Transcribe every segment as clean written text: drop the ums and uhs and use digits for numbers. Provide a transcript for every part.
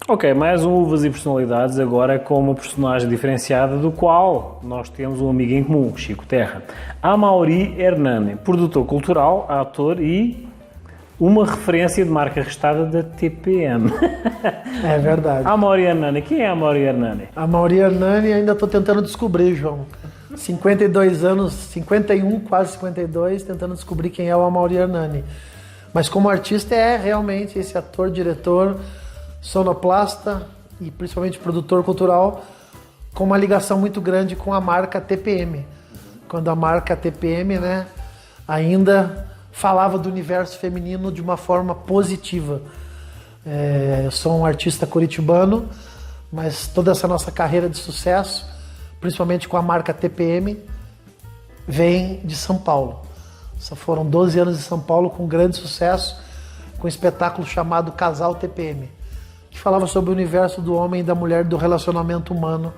Ok, mais um Uvas e Personalidades, agora com uma personagem diferenciada, do qual nós temos um amigo em comum, Chico Terra. Amaury Hernani, produtor cultural, ator e uma referência de marca registrada da TPM. É verdade. Amaury Hernani, quem é Amaury Hernani? Amaury Hernani ainda estou tentando descobrir, João. 52 anos, 51, quase 52, tentando descobrir quem é o Amaury Hernani. Mas como artista é realmente esse ator, diretor, sonoplasta e principalmente produtor cultural, com uma ligação muito grande com a marca TPM. Quando a marca TPM, né, ainda falava do universo feminino de uma forma positiva. Eu sou um artista curitibano, mas toda essa nossa carreira de sucesso, principalmente com a marca TPM, vem de São Paulo. Só foram 12 anos em São Paulo com grande sucesso, com um espetáculo chamado Casal TPM, que falava sobre o universo do homem e da mulher, do relacionamento humano,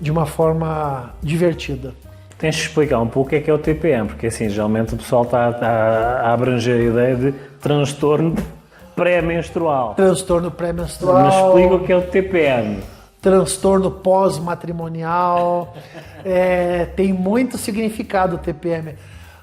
de uma forma divertida. Tens de explicar um pouco o que é o TPM, porque assim, geralmente o pessoal está a abranger a ideia de transtorno pré-menstrual. Transtorno pré-menstrual. Mas explica o que é o TPM. Transtorno pós-matrimonial. Tem muito significado o TPM.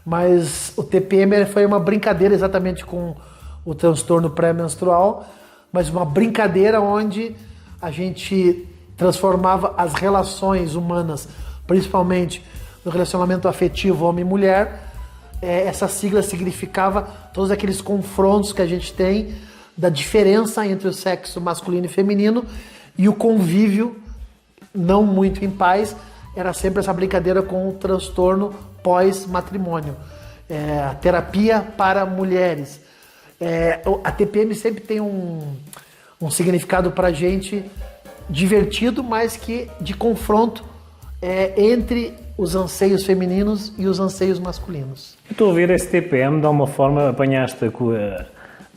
Mas o TPM foi uma brincadeira exatamente com o transtorno pré-menstrual, mas uma brincadeira onde a gente transformava as relações humanas, principalmente no relacionamento afetivo homem e mulher. Essa sigla significava todos aqueles confrontos que a gente tem da diferença entre o sexo masculino e feminino e o convívio não muito em paz. Era sempre essa brincadeira com o transtorno pós-matrimônio. A terapia para mulheres. A TPM sempre tem um significado para a gente divertido, mas que de confronto entre os anseios femininos e os anseios masculinos. Estou a ver esse TPM de uma forma, apanhaste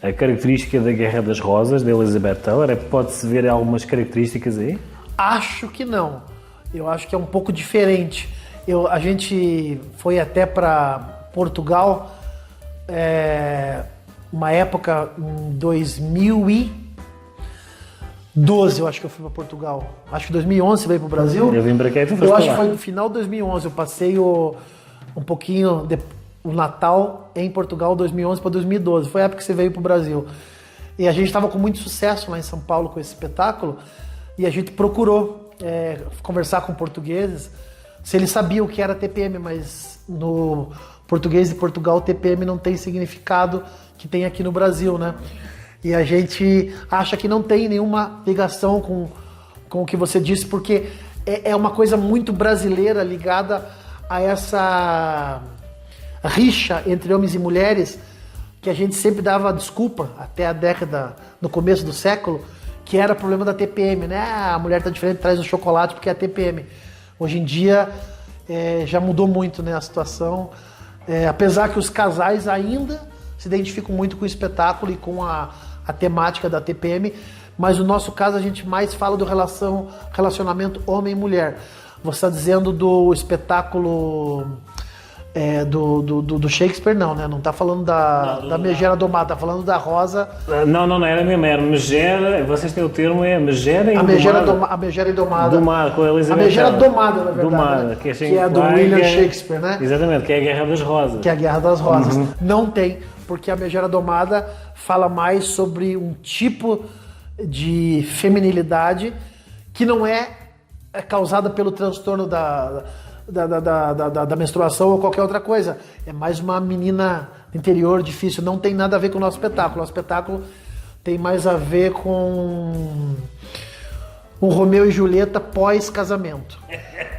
a característica da Guerra das Rosas, de Elizabeth Taylor. Pode-se ver algumas características aí? Acho que não. Eu acho que é um pouco diferente. A gente foi até para Portugal, uma época em 2012, eu acho que eu fui para Portugal. Acho que 2011 veio para o Brasil. Eu vim para cá e tu foste Eu acho lá. que foi no final de 2011. Eu passei um pouquinho o Natal em Portugal, 2011 para 2012. Foi a época que você veio para o Brasil. E a gente estava com muito sucesso lá em São Paulo com esse espetáculo. E a gente procurou conversar com portugueses se eles sabiam o que era TPM, mas no português de Portugal TPM não tem significado que tem aqui no Brasil, né? E a gente acha que não tem nenhuma ligação com o que você disse, porque é uma coisa muito brasileira ligada a essa rixa entre homens e mulheres, que a gente sempre dava desculpa, até a década, no começo do século, que era problema da TPM, né? A mulher tá diferente, traz o chocolate porque é a TPM. Hoje em dia já mudou muito, né, a situação, apesar que os casais ainda se identificam muito com o espetáculo e com a temática da TPM, mas no nosso caso a gente mais fala do relacionamento homem e mulher. Você está dizendo do espetáculo do Shakespeare, não, né? Não está falando da Megera Domada, está falando da Rosa. Não era mesmo, era Megera, vocês têm o termo, Megera Indomada. A Megera Indomada. Domada, com a Elizabeth A Megera Taylor. Domada, na verdade. Domada, né? que é do William Shakespeare, né? Exatamente, que é a Guerra das Rosas. Que é a Guerra das Rosas. Uhum. Não tem, porque a Megera Domada fala mais sobre um tipo de feminilidade que não é causada pelo transtorno da menstruação ou qualquer outra coisa. É mais uma menina interior difícil. Não tem nada a ver com o nosso espetáculo. O nosso espetáculo tem mais a ver com o Romeu e Julieta pós-casamento.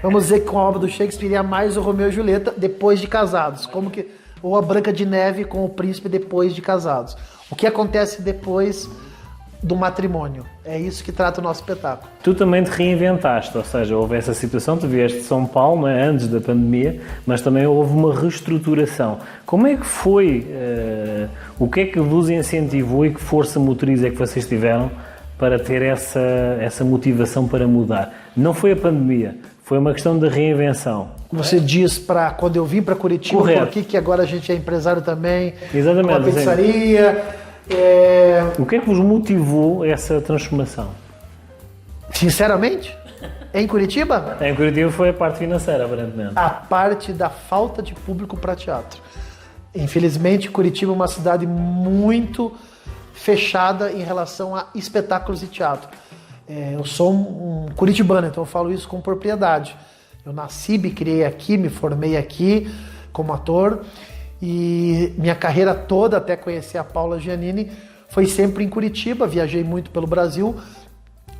Vamos dizer que com a obra do Shakespeare é mais o Romeu e Julieta depois de casados. Ou a Branca de Neve com o príncipe depois de casados. O que acontece depois do matrimônio. É isso que trata o nosso espetáculo. Tu também te reinventaste, ou seja, houve essa situação, tu vieste de São Paulo, né, antes da pandemia, mas também houve uma reestruturação. Como é que foi, o que é que vos incentivou e que força motriz é que vocês tiveram para ter essa motivação para mudar? Não foi a pandemia, foi uma questão de reinvenção. Você diz para quando eu vim para Curitiba, correto, por que agora a gente é empresário também, exatamente, com a pizzaria. O que é que vos motivou essa transformação? Sinceramente, em Curitiba, Em Curitiba foi a parte financeira, aparentemente. a parte da falta de público para teatro. Infelizmente, Curitiba é uma cidade muito fechada em relação a espetáculos de teatro. Eu sou um curitibano, então eu falo isso com propriedade. Eu nasci, me criei aqui, me formei aqui como ator e minha carreira toda, até conhecer a Paula Giannini, foi sempre em Curitiba. Viajei muito pelo Brasil,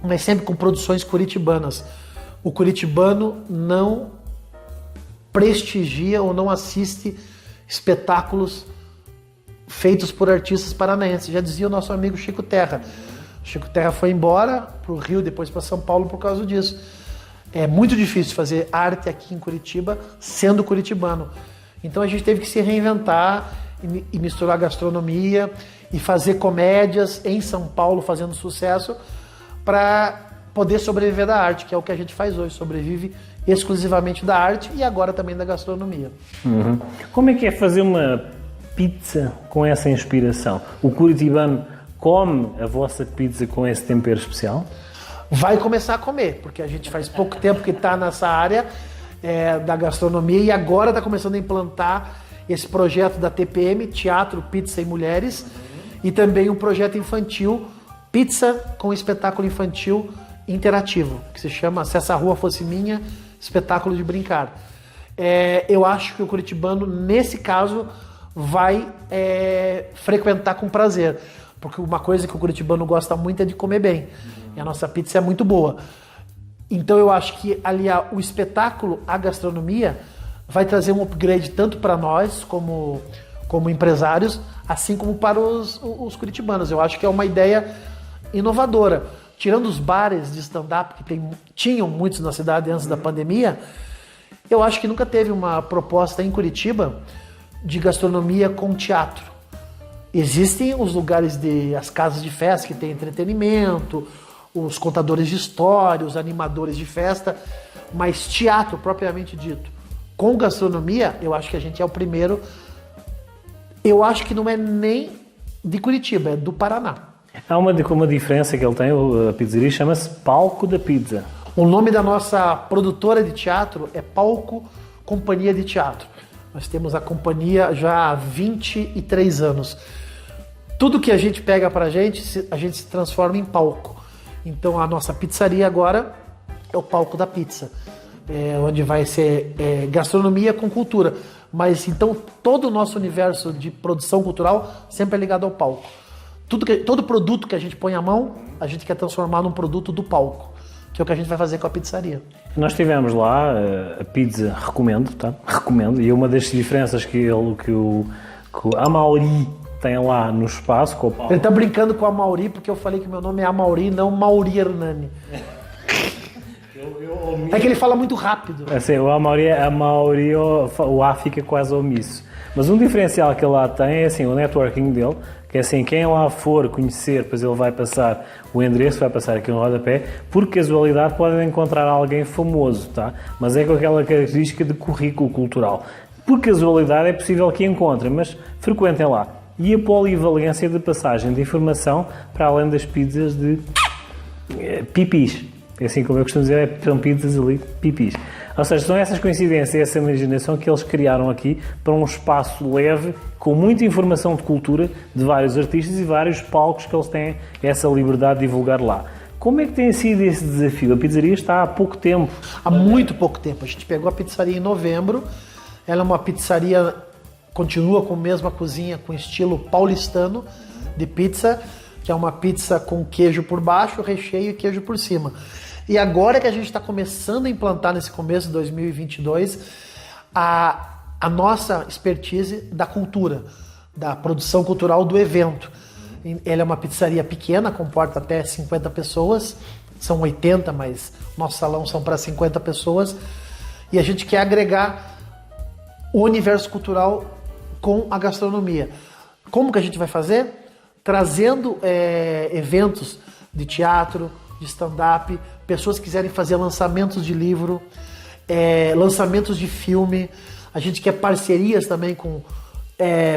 mas sempre com produções curitibanas. O curitibano não prestigia ou não assiste espetáculos feitos por artistas paranaenses. Já dizia o nosso amigo Chico Terra. Chico Terra foi embora para o Rio, depois para São Paulo por causa disso. É muito difícil fazer arte aqui em Curitiba sendo curitibano. Então a gente teve que se reinventar e misturar gastronomia e fazer comédias em São Paulo fazendo sucesso para poder sobreviver da arte, que é o que a gente faz hoje, sobrevive exclusivamente da arte e agora também da gastronomia. Uhum. Como é que é fazer uma pizza com essa inspiração? O curitibano come a vossa pizza com esse tempero especial? Vai começar a comer, porque a gente faz pouco tempo que está nessa área da gastronomia e agora está começando a implantar esse projeto da TPM, Teatro, Pizza e Mulheres, e também um projeto infantil, Pizza com espetáculo infantil interativo, que se chama Se Essa Rua Fosse Minha, espetáculo de brincar. Eu acho que o curitibano, nesse caso, vai frequentar com prazer, porque uma coisa que o curitibano gosta muito é de comer bem, e a nossa pizza é muito boa. Então eu acho que aliar o espetáculo à gastronomia vai trazer um upgrade tanto para nós como empresários, assim como para os curitibanos. Eu acho que é uma ideia inovadora. Tirando os bares de stand-up, que tinham muitos na cidade antes da pandemia, eu acho que nunca teve uma proposta em Curitiba de gastronomia com teatro. Existem os lugares, as casas de festa que tem entretenimento, os contadores de história, os animadores de festa, mas teatro propriamente dito, com gastronomia, eu acho que a gente é o primeiro. Eu acho que não é nem de Curitiba, é do Paraná. Há uma diferença que ele tem, a pizzaria chama-se Palco da Pizza. O nome da nossa produtora de teatro é Palco Companhia de Teatro. Nós temos a companhia já há 23 anos. Tudo que a gente pega pra gente, a gente se transforma em palco. Então a nossa pizzaria agora é o Palco da Pizza, onde vai ser gastronomia com cultura. Mas então todo o nosso universo de produção cultural sempre é ligado ao palco. Todo produto que a gente põe à mão, a gente quer transformar num produto do palco, que é o que a gente vai fazer com a pizzaria. Nós tivemos lá a pizza, recomendo, tá? Recomendo. E uma das diferenças que o Amaury tem lá no espaço com o Paulo. Ele tá brincando com a Amaury porque eu falei que meu nome é Amaury, não Mauri Hernani. É que ele fala muito rápido. Assim, o Amaury, o A fica quase omisso. Mas um diferencial que ele lá tem é assim, o networking dele, que é assim, quem lá for conhecer, depois ele vai passar o endereço, vai passar aqui no rodapé, por casualidade podem encontrar alguém famoso, tá? Mas é com aquela característica de currículo cultural. Por casualidade é possível que encontrem, mas frequentem lá. E a polivalência de passagem de informação para além das pizzas de pipis. É assim como eu costumo dizer, são pizzas ali, pipis. Ou seja, são essas coincidências, essa imaginação que eles criaram aqui para um espaço leve, com muita informação de cultura de vários artistas e vários palcos que eles têm essa liberdade de divulgar lá. Como é que tem sido esse desafio? A pizzaria está há pouco tempo. Há muito pouco tempo. A gente pegou a pizzaria em novembro. Ela é uma pizzaria, continua com a mesma cozinha, com estilo paulistano de pizza, que é uma pizza com queijo por baixo, recheio e queijo por cima. E agora que a gente está começando a implantar nesse começo de 2022 a nossa expertise da cultura, da produção cultural do evento. Ela é uma pizzaria pequena, comporta até 50 pessoas, são 80, mas nosso salão são para 50 pessoas. E a gente quer agregar o universo cultural com a gastronomia. Como que a gente vai fazer? Trazendo eventos de teatro, de stand-up, pessoas que quiserem fazer lançamentos de livro, lançamentos de filme. A gente quer parcerias também com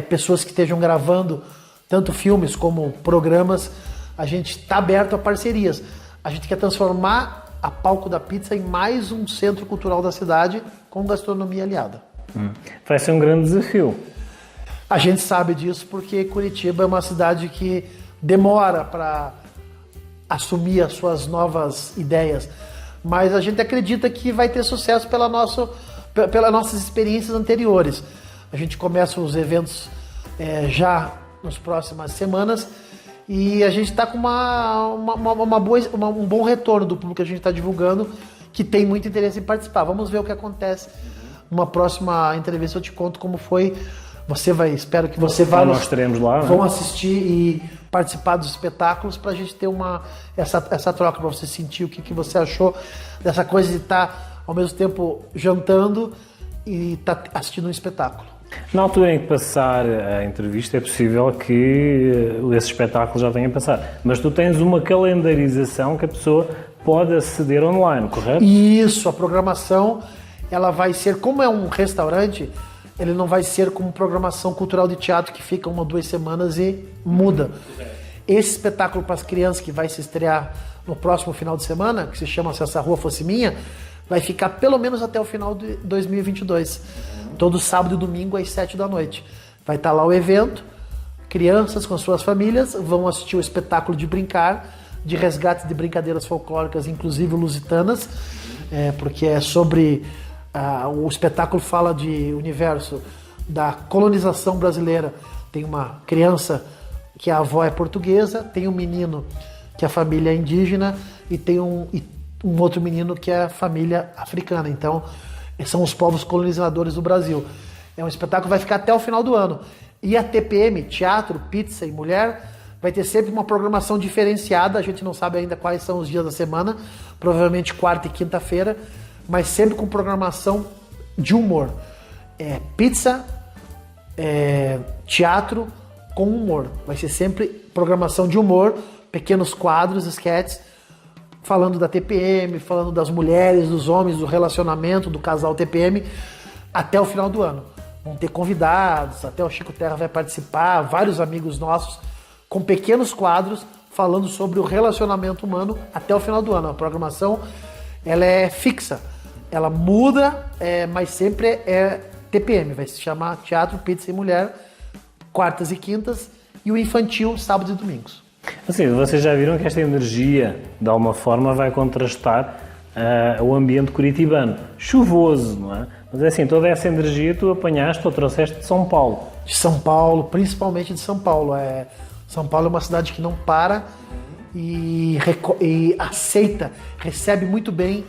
pessoas que estejam gravando tanto filmes como programas. A gente está aberto a parcerias. a gente quer transformar a Palco da Pizza em mais um centro cultural da cidade com gastronomia aliada. Vai ser um grande desafio. A gente sabe disso porque Curitiba é uma cidade que demora para assumir as suas novas ideias, mas a gente acredita que vai ter sucesso pelas nossas experiências anteriores. A gente começa os eventos já nas próximas semanas e a gente está com um bom retorno do público que a gente está divulgando, que tem muito interesse em participar. Vamos ver o que acontece. Numa próxima entrevista eu te conto como foi. Espero que você vá. Nós estaremos lá. Vão assistir e participar dos espetáculos para a gente ter essa troca, para você sentir o que você achou dessa coisa de estar ao mesmo tempo jantando e estar assistindo um espetáculo. Na altura em que passar a entrevista é possível que esse espetáculo já tenha passado, mas tu tens uma calendarização que a pessoa pode aceder online, correto? Isso, a programação ela vai ser, como é um restaurante, ele não vai ser como programação cultural de teatro que fica 1 ou 2 semanas e muda. Esse espetáculo para as crianças que vai se estrear no próximo final de semana, que se chama Se Essa Rua Fosse Minha, vai ficar pelo menos até o final de 2022. Todo sábado e domingo às 7 da noite. Vai estar lá o evento, crianças com suas famílias vão assistir o espetáculo de brincar, de resgate de brincadeiras folclóricas, inclusive lusitanas, porque é sobre... o espetáculo fala de universo da colonização brasileira. Tem uma criança que a avó é portuguesa, tem um menino que a família é indígena e tem um outro menino que é a família africana. Então, são os povos colonizadores do Brasil. É um espetáculo que vai ficar até o final do ano. E a TPM, Teatro, Pizza e Mulher, vai ter sempre uma programação diferenciada. A gente não sabe ainda quais são os dias da semana, provavelmente quarta e quinta-feira, mas sempre com programação de humor. Pizza, teatro com humor. Vai ser sempre programação de humor, pequenos quadros, sketches, falando da TPM, falando das mulheres, dos homens, do relacionamento, do casal TPM, até o final do ano. Vão ter convidados, até o Chico Terra vai participar, vários amigos nossos, com pequenos quadros, falando sobre o relacionamento humano até o final do ano. A programação ela é fixa. Ela muda, mas sempre é TPM, vai se chamar Teatro, Pizza e Mulher, quartas e quintas, e o infantil, sábados e domingos. Assim, vocês já viram que esta energia, de alguma forma, vai contrastar o ambiente curitibano. Chuvoso, não é? Mas é assim, toda essa energia tu apanhaste ou trouxeste de São Paulo. De São Paulo, principalmente de São Paulo. São Paulo é uma cidade que não para e aceita, recebe muito bem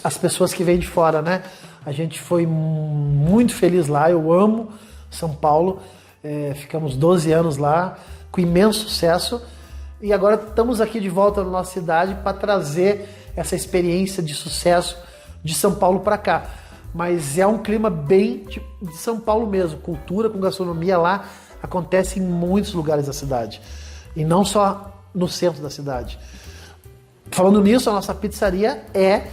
as pessoas que vêm de fora, né? A gente foi muito feliz lá, eu amo São Paulo, ficamos 12 anos lá, com imenso sucesso, e agora estamos aqui de volta na nossa cidade para trazer essa experiência de sucesso de São Paulo para cá. Mas é um clima bem de São Paulo mesmo, cultura com gastronomia lá acontece em muitos lugares da cidade, e não só no centro da cidade. Falando nisso, a nossa pizzaria é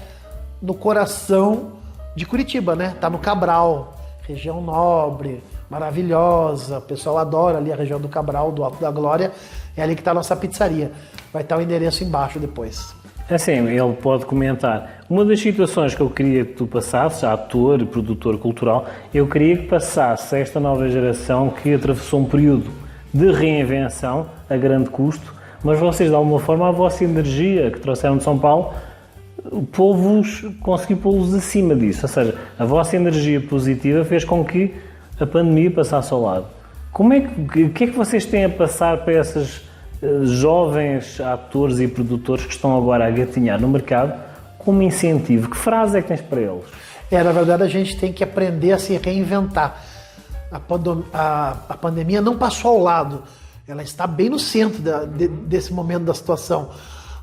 no coração de Curitiba, né? Tá no Cabral, região nobre, maravilhosa, o pessoal adora ali a região do Cabral, do Alto da Glória, é ali que está a nossa pizzaria. Vai estar o endereço embaixo depois. Assim, ele pode comentar. Uma das situações que eu queria que tu passasses, ator e produtor cultural, eu queria que passasse a esta nova geração que atravessou um período de reinvenção a grande custo, mas vocês, de alguma forma, a vossa energia que trouxeram de São Paulo, conseguiu pô-los acima disso. Ou seja, a vossa energia positiva fez com que a pandemia passasse ao lado. O que é que vocês têm a passar para esses jovens atores e produtores que estão agora a gatinhar no mercado como incentivo? Que frase é que tens para eles? Na verdade, a gente tem que aprender a se reinventar. A pandemia não passou ao lado. Ela está bem no centro desse momento da situação.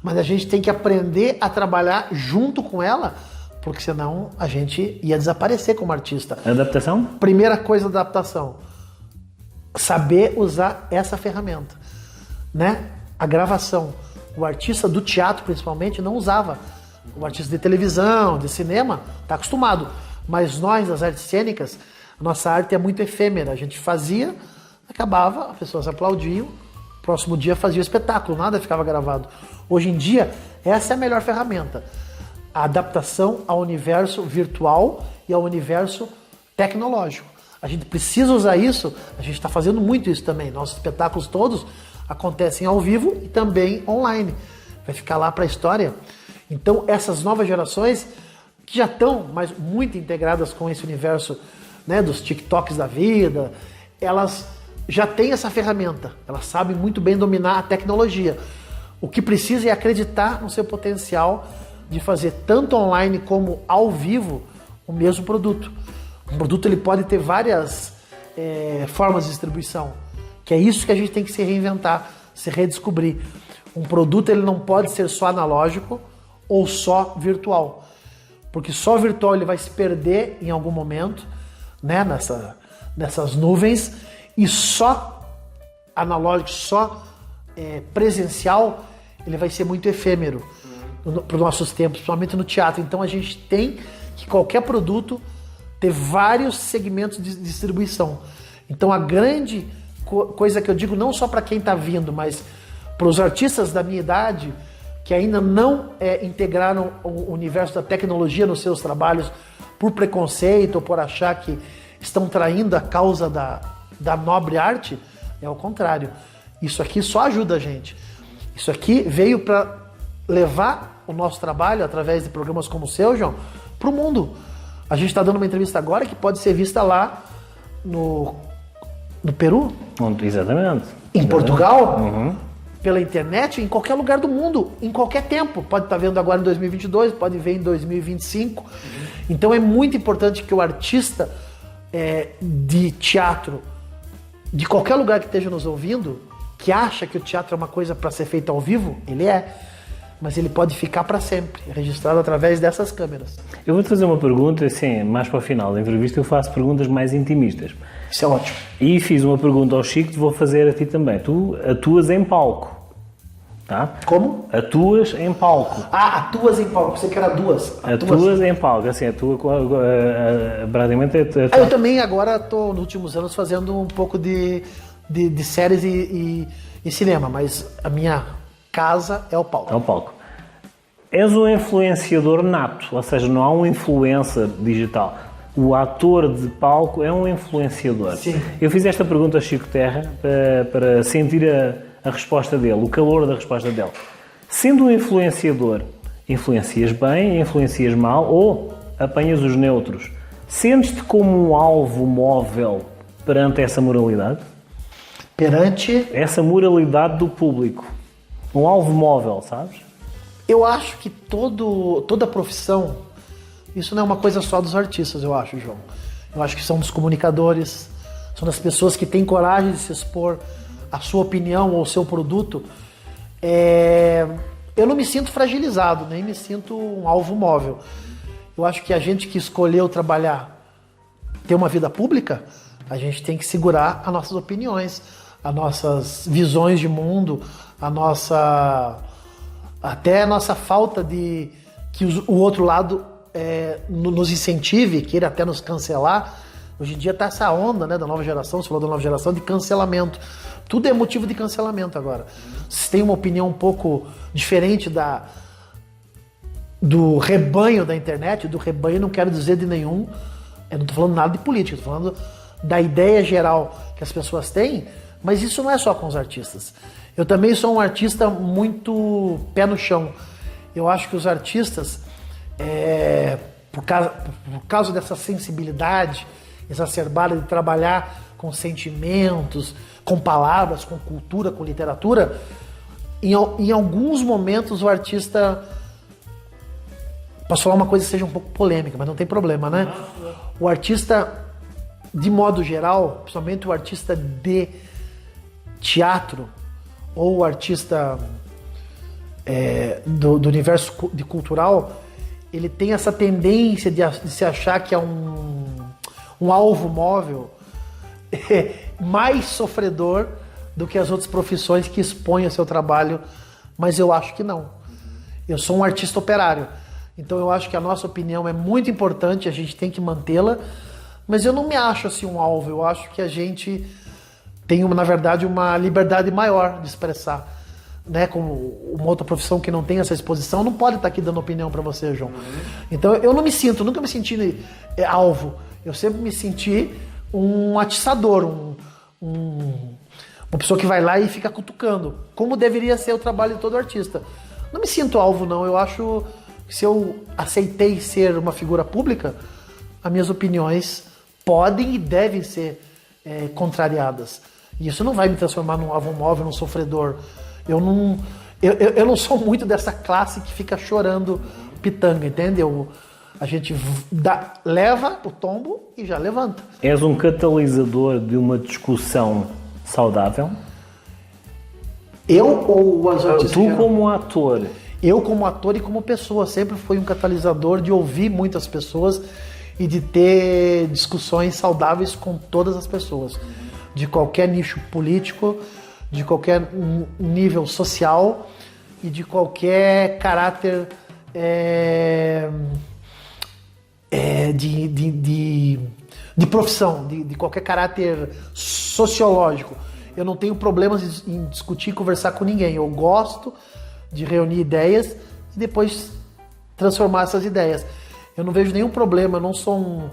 Mas a gente tem que aprender a trabalhar junto com ela, porque senão a gente ia desaparecer como artista. Adaptação? Primeira coisa da adaptação, saber usar essa ferramenta, né? A gravação. O artista do teatro, principalmente, não usava. O artista de televisão, de cinema, está acostumado. Mas nós, das artes cênicas, a nossa arte é muito efêmera. A gente fazia, acabava, as pessoas aplaudiam, próximo dia fazia o espetáculo, nada ficava gravado. Hoje em dia, essa é a melhor ferramenta. A adaptação ao universo virtual e ao universo tecnológico. A gente precisa usar isso, a gente está fazendo muito isso também. Nossos espetáculos todos acontecem ao vivo e também online. Vai ficar lá para a história. Então, essas novas gerações, que já estão muito integradas com esse universo, né, dos TikToks da vida, elas já têm essa ferramenta, elas sabem muito bem dominar a tecnologia. O que precisa é acreditar no seu potencial de fazer tanto online como ao vivo o mesmo produto. Um produto ele pode ter várias formas de distribuição, que é isso que a gente tem que se reinventar, se redescobrir. Um produto ele não pode ser só analógico ou só virtual, porque só virtual ele vai se perder em algum momento, né, nessas nuvens, e só analógico, só presencial, ele vai ser muito efêmero para os nossos tempos, principalmente no teatro. Então a gente tem que qualquer produto ter vários segmentos de distribuição. Então a grande coisa que eu digo, não só para quem está vindo, mas para os artistas da minha idade, que ainda não integraram o universo da tecnologia nos seus trabalhos por preconceito ou por achar que estão traindo a causa da nobre arte, é o contrário. Isso aqui só ajuda a gente. Isso aqui veio para levar o nosso trabalho, através de programas como o seu, João, para o mundo. A gente está dando uma entrevista agora que pode ser vista lá no Peru. Exatamente. Em Portugal. Pela internet, em qualquer lugar do mundo, em qualquer tempo. Pode estar vendo agora em 2022, pode ver em 2025. Então é muito importante que o artista de teatro, de qualquer lugar que esteja nos ouvindo, que acha que o teatro é uma coisa para ser feita ao vivo, ele mas ele pode ficar para sempre, registrado através dessas câmeras. Eu vou-te fazer uma pergunta, assim, mais para o final da entrevista eu faço perguntas mais intimistas. Isso é ótimo. E fiz uma pergunta ao Chico, te vou fazer a ti também. Tu atuas em palco, tá? Como? Atuas em palco. Atuas em palco, você que era duas. Atuas em palco, assim, atua praticamente... Eu também agora estou, nos últimos anos, fazendo um pouco de séries e cinema, mas a minha casa é o palco. É o palco. És um influenciador nato, ou seja, não há um influencer digital. O ator de palco é um influenciador. Sim. Eu fiz esta pergunta a Chico Terra para sentir a resposta dele, o calor da resposta dele. Sendo um influenciador, influencias bem, influencias mal ou apanhas os neutros? Sentes-te como um alvo móvel perante essa moralidade? Perante? Essa moralidade do público. Um alvo móvel, sabes? Eu acho que toda profissão, isso não é uma coisa só dos artistas, eu acho, João. Eu acho que são dos comunicadores, são das pessoas que têm coragem de se expor a sua opinião ou o seu produto. Eu não me sinto fragilizado, nem me sinto um alvo móvel. Eu acho que a gente que escolheu trabalhar, ter uma vida pública, a gente tem que segurar as nossas opiniões, as nossas visões de mundo, até a nossa falta de que o outro lado nos incentive, queira até nos cancelar. Hoje em dia está essa onda, né, da nova geração, você falou da nova geração, de cancelamento. Tudo é motivo de cancelamento agora. Se tem uma opinião um pouco diferente do rebanho da internet, do rebanho não quero dizer de nenhum, eu não estou falando nada de política, estou falando da ideia geral que as pessoas têm, mas isso não é só com os artistas. Eu também sou um artista muito pé no chão. Eu acho que os artistas, por causa dessa sensibilidade exacerbada de trabalhar com sentimentos, com palavras, com cultura, com literatura, em alguns momentos o artista... Posso falar uma coisa que seja um pouco polêmica, mas não tem problema, né? O artista, de modo geral, principalmente o artista de teatro, ou o artista do universo cultural, ele tem essa tendência de se achar que é um alvo móvel mais sofredor do que as outras profissões que expõem o seu trabalho, mas eu acho que não. Eu sou um artista operário, então eu acho que a nossa opinião é muito importante, a gente tem que mantê-la, mas eu não me acho assim um alvo, eu acho que a gente tenho, na verdade, uma liberdade maior de expressar. Né, como uma outra profissão que não tem essa exposição, não pode estar aqui dando opinião para você, João. Então eu nunca me senti alvo. Eu sempre me senti um atiçador, uma pessoa que vai lá e fica cutucando, como deveria ser o trabalho de todo artista. Não me sinto alvo, não. Eu acho que se eu aceitei ser uma figura pública, as minhas opiniões podem e devem ser contrariadas. E isso não vai me transformar num alvo móvel, num sofredor. Eu não sou muito dessa classe que fica chorando pitanga, entende? A gente leva o tombo e já levanta. És um catalisador de uma discussão saudável? Eu ou as artistas? Tu como ator? Eu como ator e como pessoa sempre fui um catalisador de ouvir muitas pessoas e de ter discussões saudáveis com todas as pessoas. De qualquer nicho político, de qualquer nível social e de qualquer caráter de profissão, de qualquer caráter sociológico. Eu não tenho problemas em discutir e conversar com ninguém. Eu gosto de reunir ideias e depois transformar essas ideias. Eu não vejo nenhum problema, eu não sou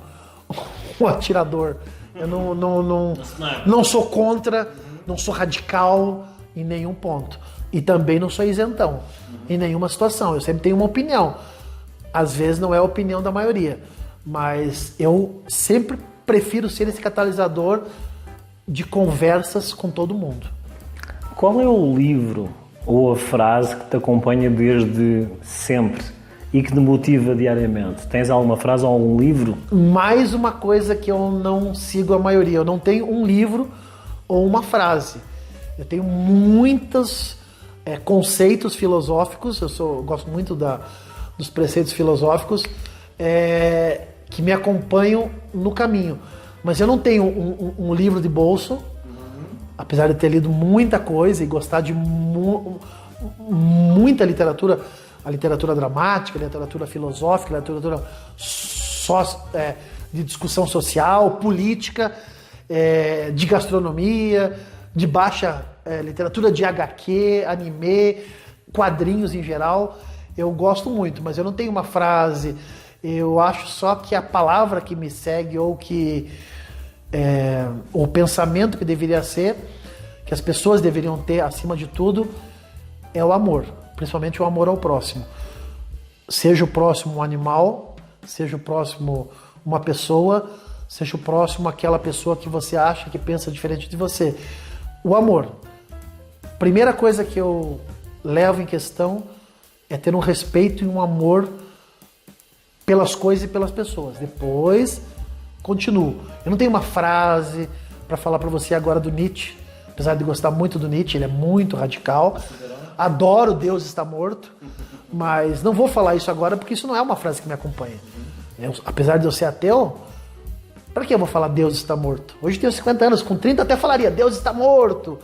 um atirador. Eu não sou contra, não sou radical em nenhum ponto. E também não sou isentão em nenhuma situação. Eu sempre tenho uma opinião. Às vezes não é a opinião da maioria. Mas eu sempre prefiro ser esse catalisador de conversas com todo mundo. Qual é o livro ou a frase que te acompanha desde sempre e que te motiva diariamente? Tens alguma frase ou algum livro? Mais uma coisa que eu não sigo a maioria. Eu não tenho um livro ou uma frase. Eu tenho muitos conceitos filosóficos. Eu gosto muito dos preceitos filosóficos que me acompanham no caminho. Mas eu não tenho um livro de bolso, apesar de ter lido muita coisa e gostar de muita literatura, a literatura dramática, a literatura filosófica, a literatura de discussão social, política, de gastronomia, de baixa literatura de HQ, anime, quadrinhos em geral. Eu gosto muito, mas eu não tenho uma frase. Eu acho só que a palavra que me segue ou que o pensamento que deveria ser, que as pessoas deveriam ter acima de tudo, é o amor, principalmente o amor ao próximo. Seja o próximo um animal, seja o próximo uma pessoa, seja o próximo aquela pessoa que você acha que pensa diferente de você. O amor. Primeira coisa que eu levo em questão é ter um respeito e um amor pelas coisas e pelas pessoas. Depois, continuo. Eu não tenho uma frase para falar para você agora do Nietzsche, apesar de gostar muito do Nietzsche, ele é muito radical. Adoro Deus está morto, mas não vou falar isso agora porque isso não é uma frase que me acompanha. Apesar de eu ser ateu, para que eu vou falar Deus está morto? Hoje tenho 50 anos, com 30 até falaria Deus está morto,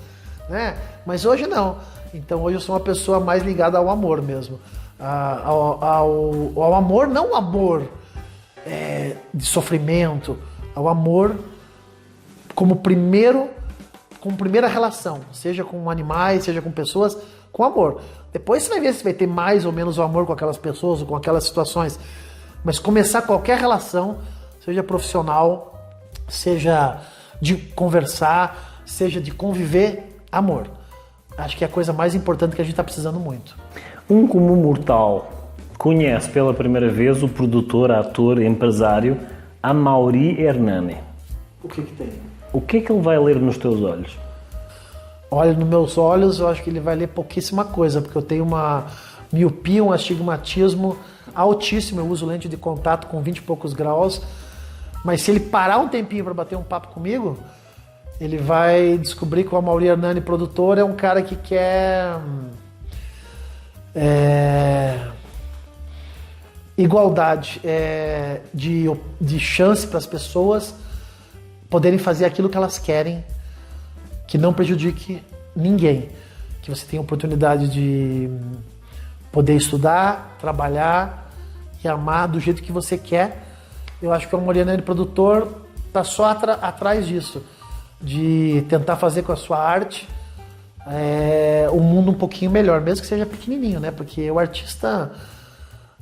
né? Mas hoje não. Então hoje eu sou uma pessoa mais ligada ao amor mesmo. Ao amor, não o amor de sofrimento, ao amor como primeira relação, seja com animais, seja com pessoas, com amor. Depois você vai ver se vai ter mais ou menos o amor com aquelas pessoas ou com aquelas situações. Mas começar qualquer relação, seja profissional, seja de conversar, seja de conviver, amor. Acho que é a coisa mais importante que a gente está precisando muito. Um comum mortal conhece pela primeira vez o produtor, ator, empresário Amaury Hernani. O que tem? O que é que ele vai ler nos teus olhos? Olha, nos meus olhos eu acho que ele vai ler pouquíssima coisa, porque eu tenho uma miopia, um astigmatismo altíssimo. Eu uso lente de contato com 20 e poucos graus. Mas se ele parar um tempinho para bater um papo comigo, ele vai descobrir que o Amaury Hernani, produtor, é um cara que quer igualdade, de chance para as pessoas poderem fazer aquilo que elas querem, que não prejudique ninguém, que você tenha oportunidade de poder estudar, trabalhar e amar do jeito que você quer. Eu acho que o Amaury Hernani, produtor, está só atrás disso. de tentar fazer com a sua arte o mundo um pouquinho melhor, mesmo que seja pequenininho, né? Porque o artista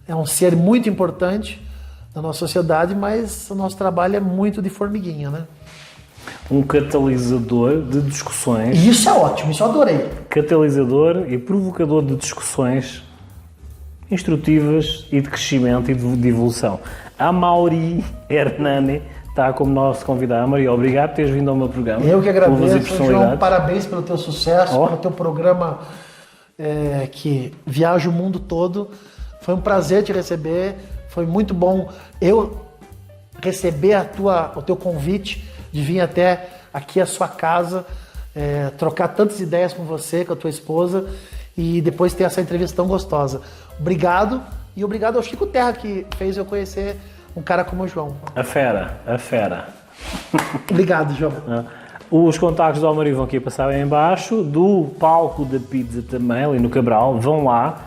é um ser muito importante na nossa sociedade, mas o nosso trabalho é muito de formiguinha, né? Um catalisador de discussões. E isso é ótimo, isso eu adorei. Catalisador e provocador de discussões instrutivas e de crescimento e de evolução. A Mauri Hernani está como nosso convidado. Maria, obrigado por teres vindo ao meu programa. Eu que agradeço, João, parabéns pelo teu sucesso, pelo teu programa que viaja o mundo todo. Foi um prazer te receber, foi muito bom eu receber o teu convite de vir até aqui à sua casa, trocar tantas ideias com você, com a tua esposa e depois ter essa entrevista tão gostosa. Obrigado e obrigado ao Chico Terra que fez eu conhecer um cara como o João. A fera. Obrigado, João. Os contactos do Almari vão aqui passar aí em baixo, do palco da pizza também, ali no Cabral, vão lá.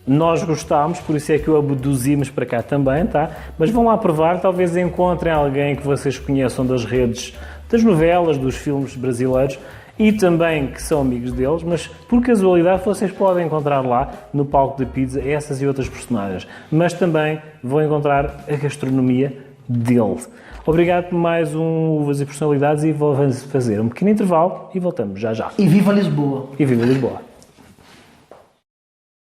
Nós gostámos, por isso é que o abduzimos para cá também, tá? Mas vão lá provar, talvez encontrem alguém que vocês conheçam das redes, das novelas, dos filmes brasileiros e também que são amigos deles, mas por casualidade vocês podem encontrar lá no palco da pizza essas e outras personagens. Mas também vão encontrar a gastronomia dele. Obrigado por mais um Uvas e Personalidades e vamos fazer um pequeno intervalo e voltamos já já. E viva Lisboa! E viva Lisboa!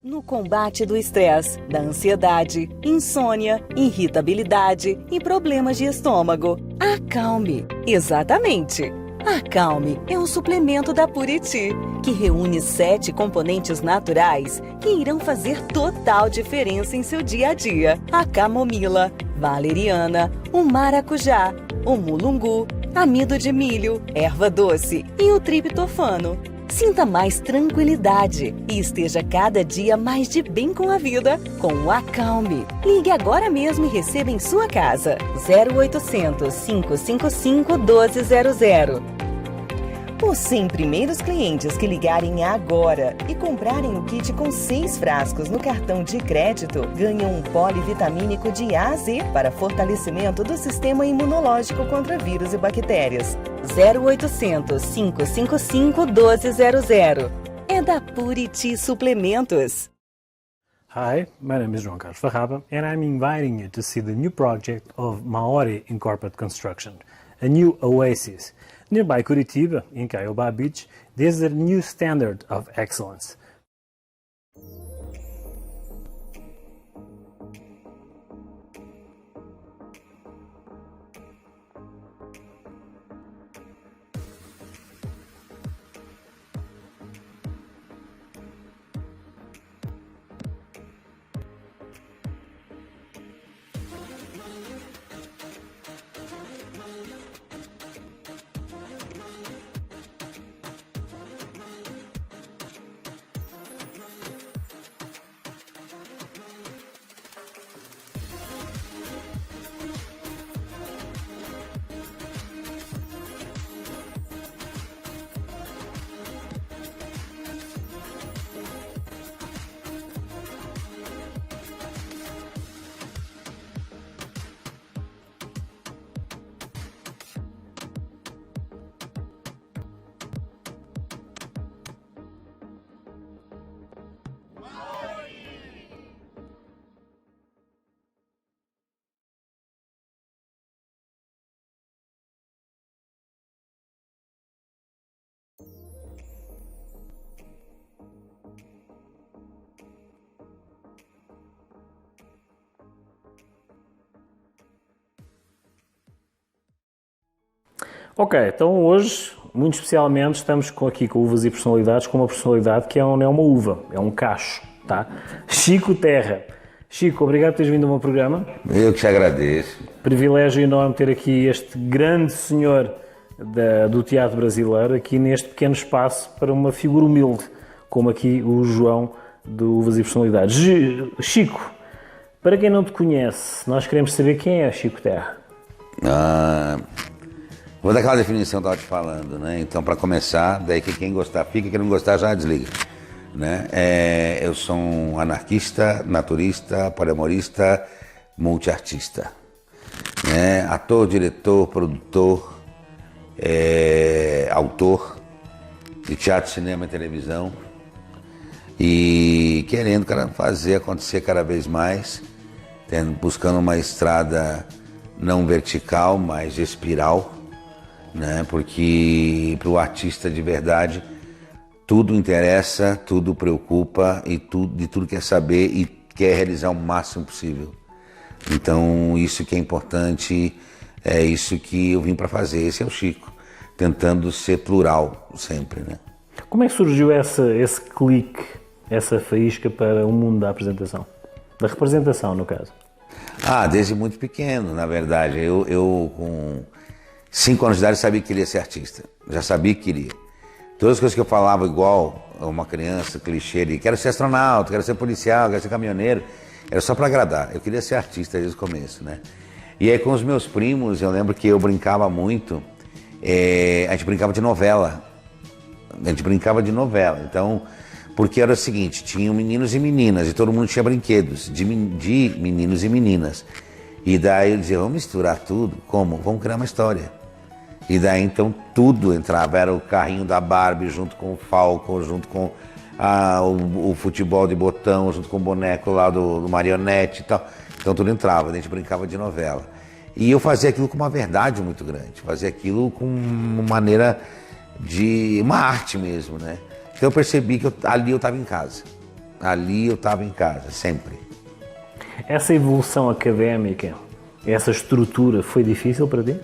No combate do estresse, da ansiedade, insônia, irritabilidade e problemas de estômago, acalme. Exatamente! Acalme é um suplemento da Puriti, que reúne 7 componentes naturais que irão fazer total diferença em seu dia a dia. A camomila, valeriana, o maracujá, o mulungu, amido de milho, erva doce e o triptofano. Sinta mais tranquilidade e esteja cada dia mais de bem com a vida com o Acalme. Ligue agora mesmo e receba em sua casa 0800 555 1200. Os 100 primeiros clientes que ligarem agora e comprarem o kit com 6 frascos no cartão de crédito ganham um polivitamínico de A a Z para fortalecimento do sistema imunológico contra vírus e bactérias. 0800 555 1200. É da Puriti Suplementos. Hi, my name is João Carlos Farraba and I'm inviting you to see the new project of Maori Incorporated Construction, a new oasis. Nearby Curitiba, in Caiobá Beach, there's a new standard of excellence. Ok, então hoje, muito especialmente, estamos aqui com Uvas e Personalidades, com uma personalidade que não é uma uva, é um cacho, tá? Chico Terra. Chico, obrigado por teres vindo ao meu programa. Eu que te agradeço. Privilégio enorme ter aqui este grande senhor do teatro brasileiro, aqui neste pequeno espaço, para uma figura humilde, como aqui o João do Uvas e Personalidades. Chico, para quem não te conhece, nós queremos saber quem é Chico Terra. Vou dar aquela definição que eu estava te falando, né? Então, para começar, daí que quem gostar fica, quem não gostar já desliga, né? Eu sou um anarquista, naturista, poliamorista, multiartista, né? Ator, diretor, produtor autor de teatro, cinema e televisão, e querendo fazer acontecer cada vez mais, buscando uma estrada não vertical, mas espiral, né? Porque para o artista de verdade tudo interessa, tudo preocupa e tudo quer saber e quer realizar o máximo possível. Então isso que é importante, é isso que eu vim para fazer. Esse é o Chico, tentando ser plural sempre, né? Como é que surgiu esse clique, essa faísca para o mundo da apresentação? Da representação, no caso. Desde muito pequeno, na verdade. Eu com 5 anos de idade sabia que queria ser artista. Já sabia que queria. Todas as coisas que eu falava igual a uma criança, clichê de quero ser astronauta, quero ser policial, quero ser caminhoneiro, era só para agradar. Eu queria ser artista desde o começo, né? E aí com os meus primos, eu lembro que eu brincava muito, a gente brincava de novela. Então, porque era o seguinte, tinham meninos e meninas, e todo mundo tinha brinquedos de meninos e meninas. E daí eu dizia, vamos misturar tudo? Como? Vamos criar uma história. E daí então tudo entrava, era o carrinho da Barbie junto com o Falcon, junto com o futebol de botão, junto com o boneco lá do marionete e tal. Então tudo entrava, a gente brincava de novela. E eu fazia aquilo com uma verdade muito grande, fazia aquilo com uma maneira de uma arte mesmo, né? Então eu percebi que ali eu estava em casa. Ali eu estava em casa, sempre. Essa evolução académica, essa estrutura, foi difícil para ti?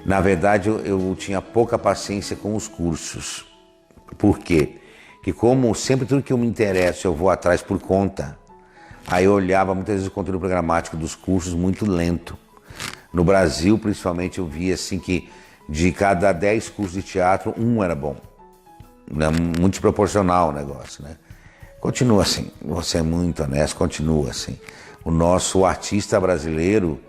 Na verdade, eu tinha pouca paciência com os cursos. Por quê? Porque como sempre tudo que eu me interesso eu vou atrás por conta, aí eu olhava muitas vezes o conteúdo programático dos cursos muito lento. No Brasil, principalmente, eu via assim que de cada 10 cursos de teatro, 1 era bom. Muito desproporcional o negócio, né? Continua assim, você é muito honesto, continua assim. O nosso artista brasileiro,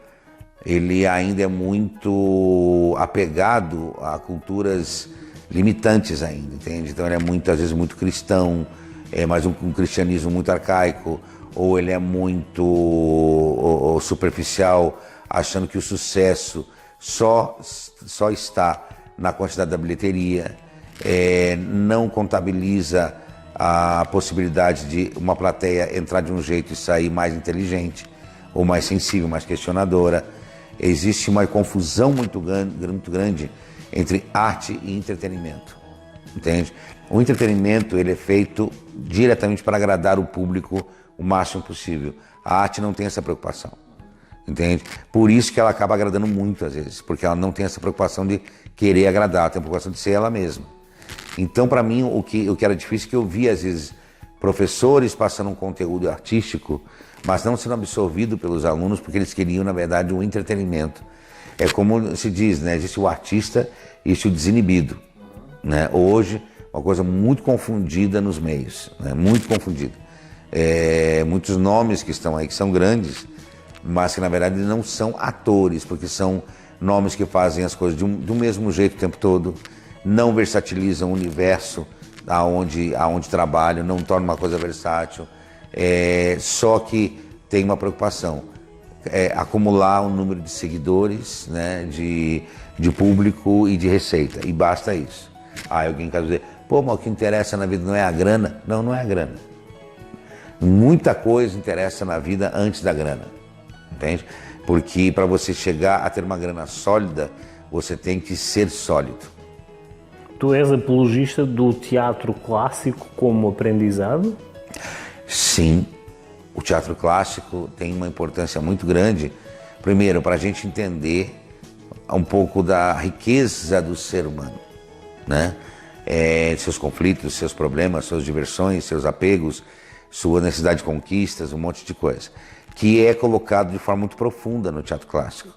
ele ainda é muito apegado a culturas limitantes ainda, entende? Então ele é muitas vezes muito cristão, mas um cristianismo muito arcaico, ou ele é muito superficial, achando que o sucesso só está na quantidade da bilheteria, não contabiliza a possibilidade de uma plateia entrar de um jeito e sair mais inteligente, ou mais sensível, mais questionadora. Existe uma confusão muito grande entre arte e entretenimento, entende? O entretenimento ele é feito diretamente para agradar o público o máximo possível. A arte não tem essa preocupação, entende? Por isso que ela acaba agradando muito às vezes, porque ela não tem essa preocupação de querer agradar, ela tem a preocupação de ser ela mesma. Então, para mim, o que era difícil é que eu via, às vezes, professores passando um conteúdo artístico, mas não sendo absorvido pelos alunos, porque eles queriam, na verdade, um entretenimento. É como se diz, né? Existe o artista e existe o desinibido, né? Hoje, uma coisa muito confundida nos meios, né? Muito confundida. Muitos nomes que estão aí, que são grandes, mas que, na verdade, não são atores, porque são nomes que fazem as coisas do mesmo jeito o tempo todo, não versatilizam o universo aonde trabalham, não tornam uma coisa versátil, só que tem uma preocupação, acumular um número de seguidores, né, de público e de receita, e basta isso. Aí alguém quer dizer, pô, mas o que interessa na vida não é a grana? Não, não é a grana. Muita coisa interessa na vida antes da grana, entende? Porque para você chegar a ter uma grana sólida, você tem que ser sólido. Tu és apologista do teatro clássico como aprendizado? Sim, o teatro clássico tem uma importância muito grande, primeiro, para a gente entender um pouco da riqueza do ser humano, né? Seus conflitos, seus problemas, suas diversões, seus apegos, sua necessidade de conquistas, um monte de coisa, que é colocado de forma muito profunda no teatro clássico.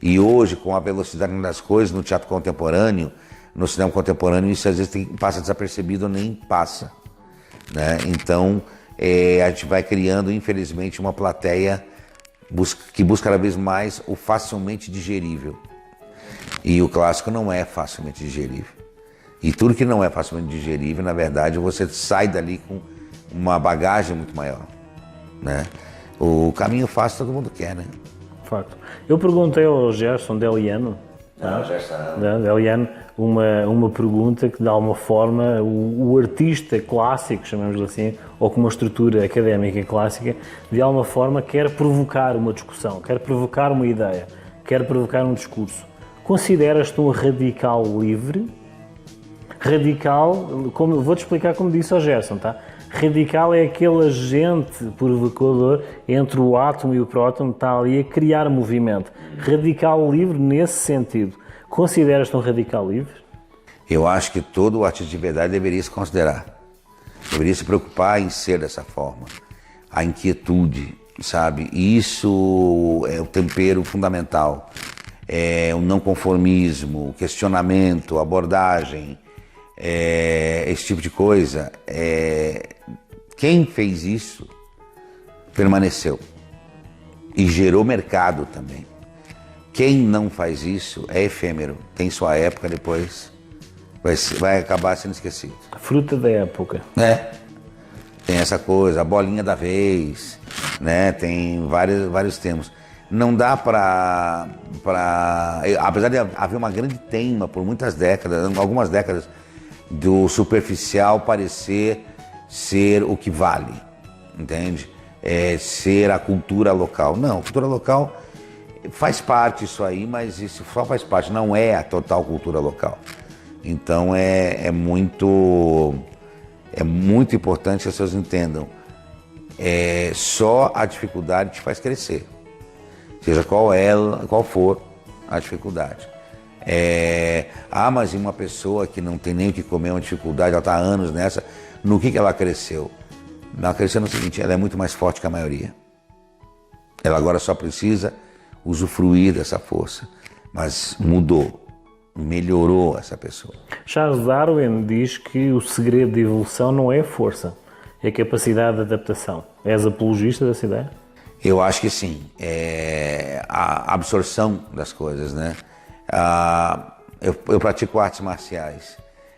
E hoje, com a velocidade das coisas no teatro contemporâneo, no cinema contemporâneo, isso às vezes passa desapercebido ou nem passa, né? Então, a gente vai criando, infelizmente, uma plateia que busca cada vez mais o facilmente digerível. E o clássico não é facilmente digerível. E tudo que não é facilmente digerível, na verdade, você sai dali com uma bagagem muito maior, né? O caminho fácil todo mundo quer, né? Facto. Eu perguntei ao Gerson Deliano Não, já está. Eliane, uma pergunta que de alguma forma o artista clássico, chamemos-lhe assim, ou com uma estrutura académica clássica, de alguma forma quer provocar uma discussão, quer provocar uma ideia, quer provocar um discurso. Consideras-te um radical livre? Radical, vou-te explicar como disse ao Gerson, tá? Radical é aquele agente provocador entre o átomo e o próton que está ali a criar movimento. Radical livre nesse sentido. Consideras-te um radical livre? Eu acho que todo artista de verdade deveria se considerar. Deveria se preocupar em ser dessa forma. A inquietude, sabe? Isso é o tempero fundamental. É o não conformismo, o questionamento, a abordagem, esse tipo de coisa. Quem fez isso permaneceu e gerou mercado também. Quem não faz isso é efêmero, tem sua época, depois vai acabar sendo esquecido. Fruta da época. Tem essa coisa, a bolinha da vez, né? Tem vários termos. Não dá para apesar de haver uma grande teima por muitas décadas, algumas décadas, do superficial parecer ser o que vale, entende? Ser a cultura local. Não, a cultura local faz parte isso aí, mas isso só faz parte, não é a total cultura local. Então é muito importante que as pessoas entendam. Só a dificuldade te faz crescer, seja qual for a dificuldade. Mas uma pessoa que não tem nem o que comer, uma dificuldade, ela está há anos nessa, no que ela cresceu? Ela cresceu no seguinte, ela é muito mais forte que a maioria. Ela agora só precisa usufruir dessa força, mas mudou, melhorou essa pessoa. Charles Darwin diz que o segredo de evolução não é a força, é a capacidade de adaptação. És apologista dessa ideia? Eu acho que sim, a absorção das coisas, né? Eu pratico artes marciais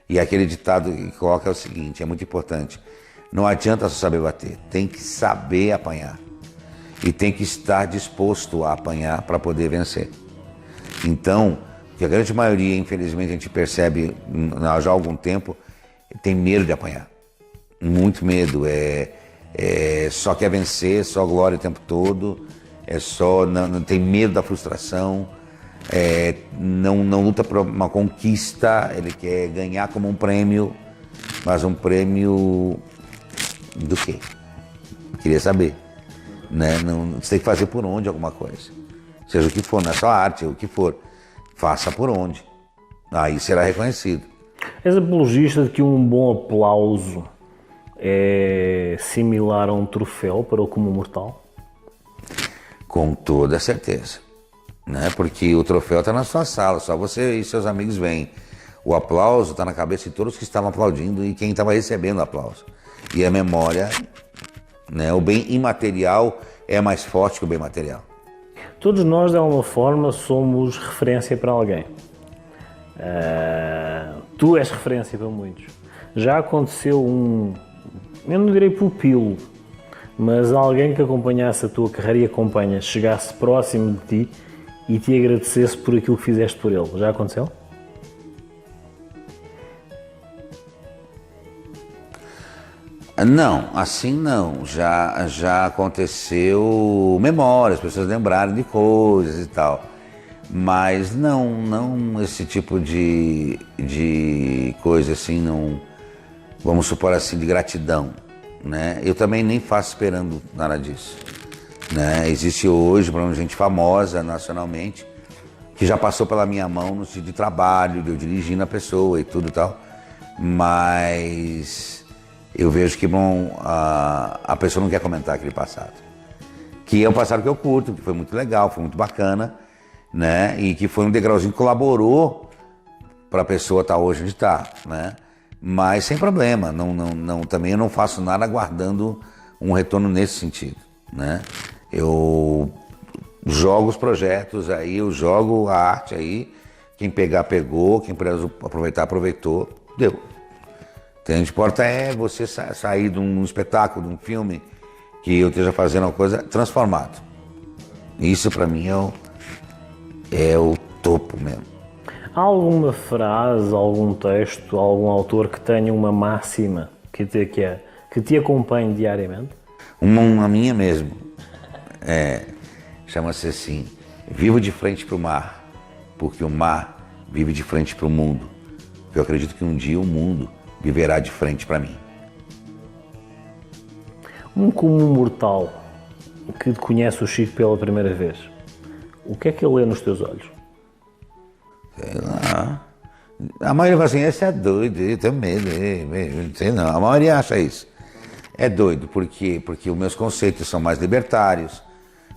e aquele ditado que coloca é o seguinte, é muito importante, não adianta só saber bater, tem que saber apanhar e tem que estar disposto a apanhar para poder vencer. Então, que a grande maioria, infelizmente, a gente percebe já há algum tempo, tem medo de apanhar, muito medo, só quer vencer, só glória o tempo todo, não tem medo da frustração, não luta por uma conquista, ele quer ganhar como um prêmio, mas um prêmio do quê? Queria saber, né? Você tem que fazer por onde alguma coisa, seja o que for, não é só arte, o que for, faça por onde, aí será reconhecido. És apologista de que um bom aplauso é similar a um troféu para o comum mortal? Com toda certeza, né? Porque o troféu está na sua sala, só você e seus amigos veem. O aplauso está na cabeça de todos que estavam aplaudindo e quem estava recebendo o aplauso. E a memória, né? O bem imaterial é mais forte que o bem material. Todos nós, de alguma forma, somos referência para alguém. Tu és referência para muitos. Já aconteceu eu não direi pupilo, mas alguém que acompanhasse a tua carreira e acompanha, chegasse próximo de ti e te agradecesse por aquilo que fizeste por ele. Já aconteceu? Não, assim não. Já aconteceu memórias, as pessoas lembrarem de coisas e tal. Mas não esse tipo de coisa assim, não, vamos supor assim, de gratidão, né? Eu também nem faço esperando nada disso, né? Existe hoje, por exemplo, gente famosa nacionalmente que já passou pela minha mão no sentido de trabalho, de eu dirigindo a pessoa e tudo e tal, mas eu vejo que a pessoa não quer comentar aquele passado, que é um passado que eu curto, que foi muito legal, foi muito bacana, né? E que foi um degrauzinho que colaborou para a pessoa estar hoje onde está, né? Mas sem problema, também eu não faço nada aguardando um retorno nesse sentido, né? Eu jogo os projetos aí, eu jogo a arte aí, quem pegar pegou, quem aproveitar aproveitou, deu. O que importa é você sair de um espetáculo, de um filme, que eu esteja fazendo uma coisa transformado. Isso para mim é o topo mesmo. Há alguma frase, algum texto, algum autor que tenha uma máxima que te acompanhe diariamente? Uma minha mesmo. Chama-se assim: vivo de frente para o mar, porque o mar vive de frente para o mundo. Eu acredito que um dia o mundo viverá de frente para mim. Um comum mortal que conhece o Chico pela primeira vez, o que é que ele lê nos teus olhos? Sei lá. A maioria fala assim: esse é doido, eu tenho medo, não sei não. A maioria acha isso. É doido, porque os meus conceitos são mais libertários,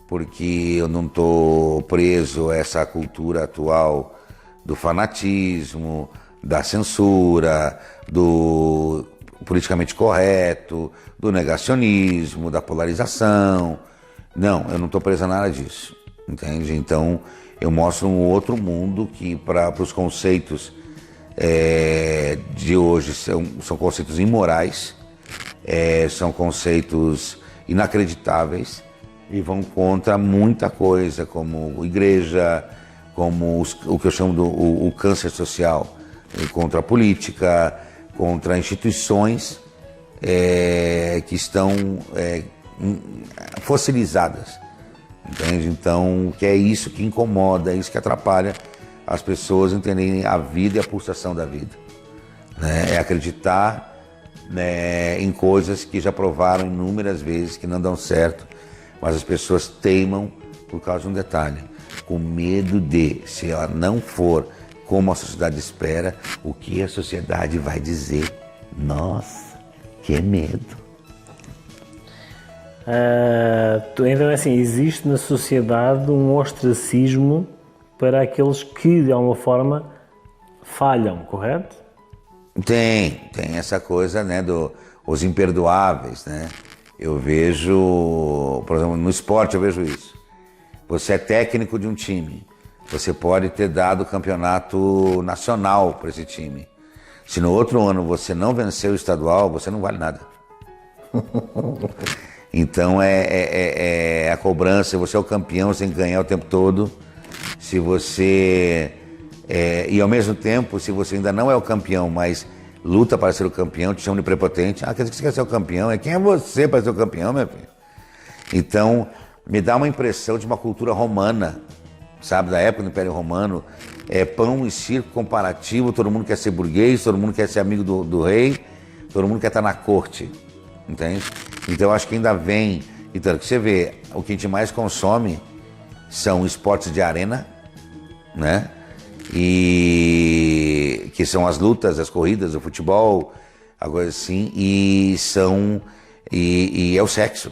porque eu não estou preso a essa cultura atual do fanatismo, da censura, do politicamente correto, do negacionismo, da polarização. Não, eu não estou preso a nada disso, entende? Então eu mostro um outro mundo que para os conceitos de hoje são conceitos imorais, são conceitos inacreditáveis e vão contra muita coisa, como igreja, como o que eu chamo o câncer social, contra a política, contra instituições que estão fossilizadas, entende? Então, que é isso que incomoda, é isso que atrapalha as pessoas entenderem a vida e a pulsação da vida, né? É acreditar, né, em coisas que já provaram inúmeras vezes que não dão certo, mas as pessoas teimam por causa de um detalhe, com medo de, se ela não for como a sociedade espera, o que a sociedade vai dizer. Nossa, que medo. Então, assim, existe na sociedade um ostracismo para aqueles que, de alguma forma, falham, correto? Tem essa coisa, né, os imperdoáveis, né? Eu vejo, por exemplo, no esporte eu vejo isso. Você é técnico de um time, você pode ter dado o campeonato nacional para esse time. Se no outro ano você não venceu o estadual, você não vale nada. Então é a cobrança, você é o campeão, você tem que ganhar o tempo todo. Se você... e ao mesmo tempo, se você ainda não é o campeão, mas luta para ser o campeão, te chamam de prepotente. Quer dizer que você quer ser o campeão? Quem é você para ser o campeão, meu filho? Então, me dá uma impressão de uma cultura romana, sabe, da época do Império Romano. Pão e circo comparativo, todo mundo quer ser burguês, todo mundo quer ser amigo do rei, todo mundo quer estar na corte, entende? Então, eu acho que ainda vem... Então, que você vê, o que a gente mais consome são esportes de arena, né? E que são as lutas, as corridas, o futebol, agora assim, e é o sexo.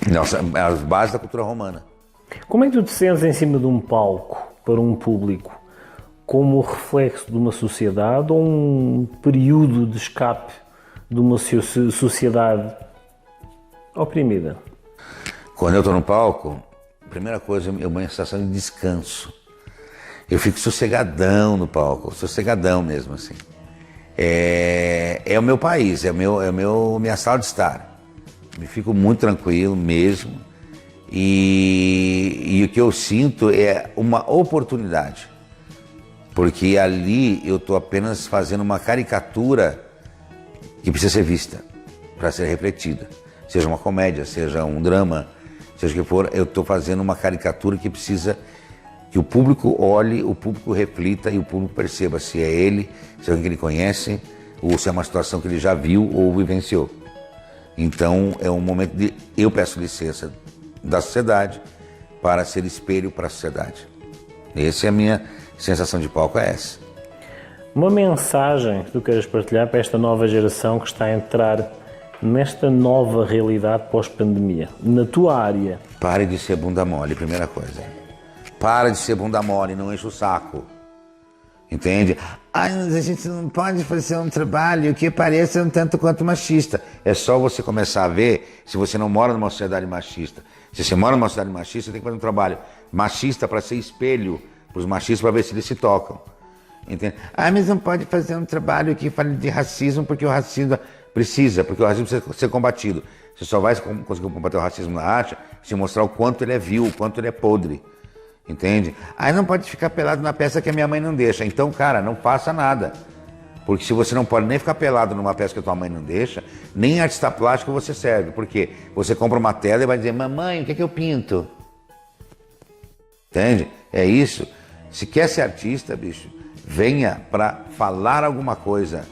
Nossa, é as bases da cultura romana. Como é que tu te sentes em cima de um palco para um público? Como reflexo de uma sociedade ou um período de escape de uma sociedade oprimida? Quando eu estou no palco, a primeira coisa é uma sensação de descanso. Eu fico sossegadão no palco, sossegadão mesmo, assim. É o meu país, minha sala de estar. Me fico muito tranquilo mesmo. E o que eu sinto é uma oportunidade. Porque ali eu estou apenas fazendo uma caricatura que precisa ser vista, para ser refletida. Seja uma comédia, seja um drama, seja o que for, eu estou fazendo uma caricatura que precisa que o público olhe, o público reflita e o público perceba se é ele, se é alguém que ele conhece, ou se é uma situação que ele já viu ou vivenciou. Então é um momento de eu peço licença da sociedade para ser espelho para a sociedade. Essa é a minha sensação de palco, é essa. Uma mensagem que tu queiras partilhar para esta nova geração que está a entrar nesta nova realidade pós-pandemia, na tua área? Pare de ser bunda mole, primeira coisa. Para de ser bunda mole, não enche o saco. Entende? Mas a gente não pode fazer um trabalho que pareça um tanto quanto machista. É só você começar a ver se você não mora numa sociedade machista. Se você mora numa sociedade machista, você tem que fazer um trabalho machista para ser espelho para os machistas, para ver se eles se tocam. Entende? Mas não pode fazer um trabalho que fale de racismo, porque o racismo porque o racismo precisa ser combatido. Você só vai conseguir combater o racismo na arte se mostrar o quanto ele é vil, o quanto ele é podre. entende? Aí não pode ficar pelado na peça que a minha mãe não deixa. Então, cara, não faça nada. Porque se você não pode nem ficar pelado numa peça que a tua mãe não deixa, nem artista plástico você serve. Porque você compra uma tela e vai dizer, mamãe, o que é que eu pinto? Entende? É isso. Se quer ser artista, bicho, venha para falar alguma coisa.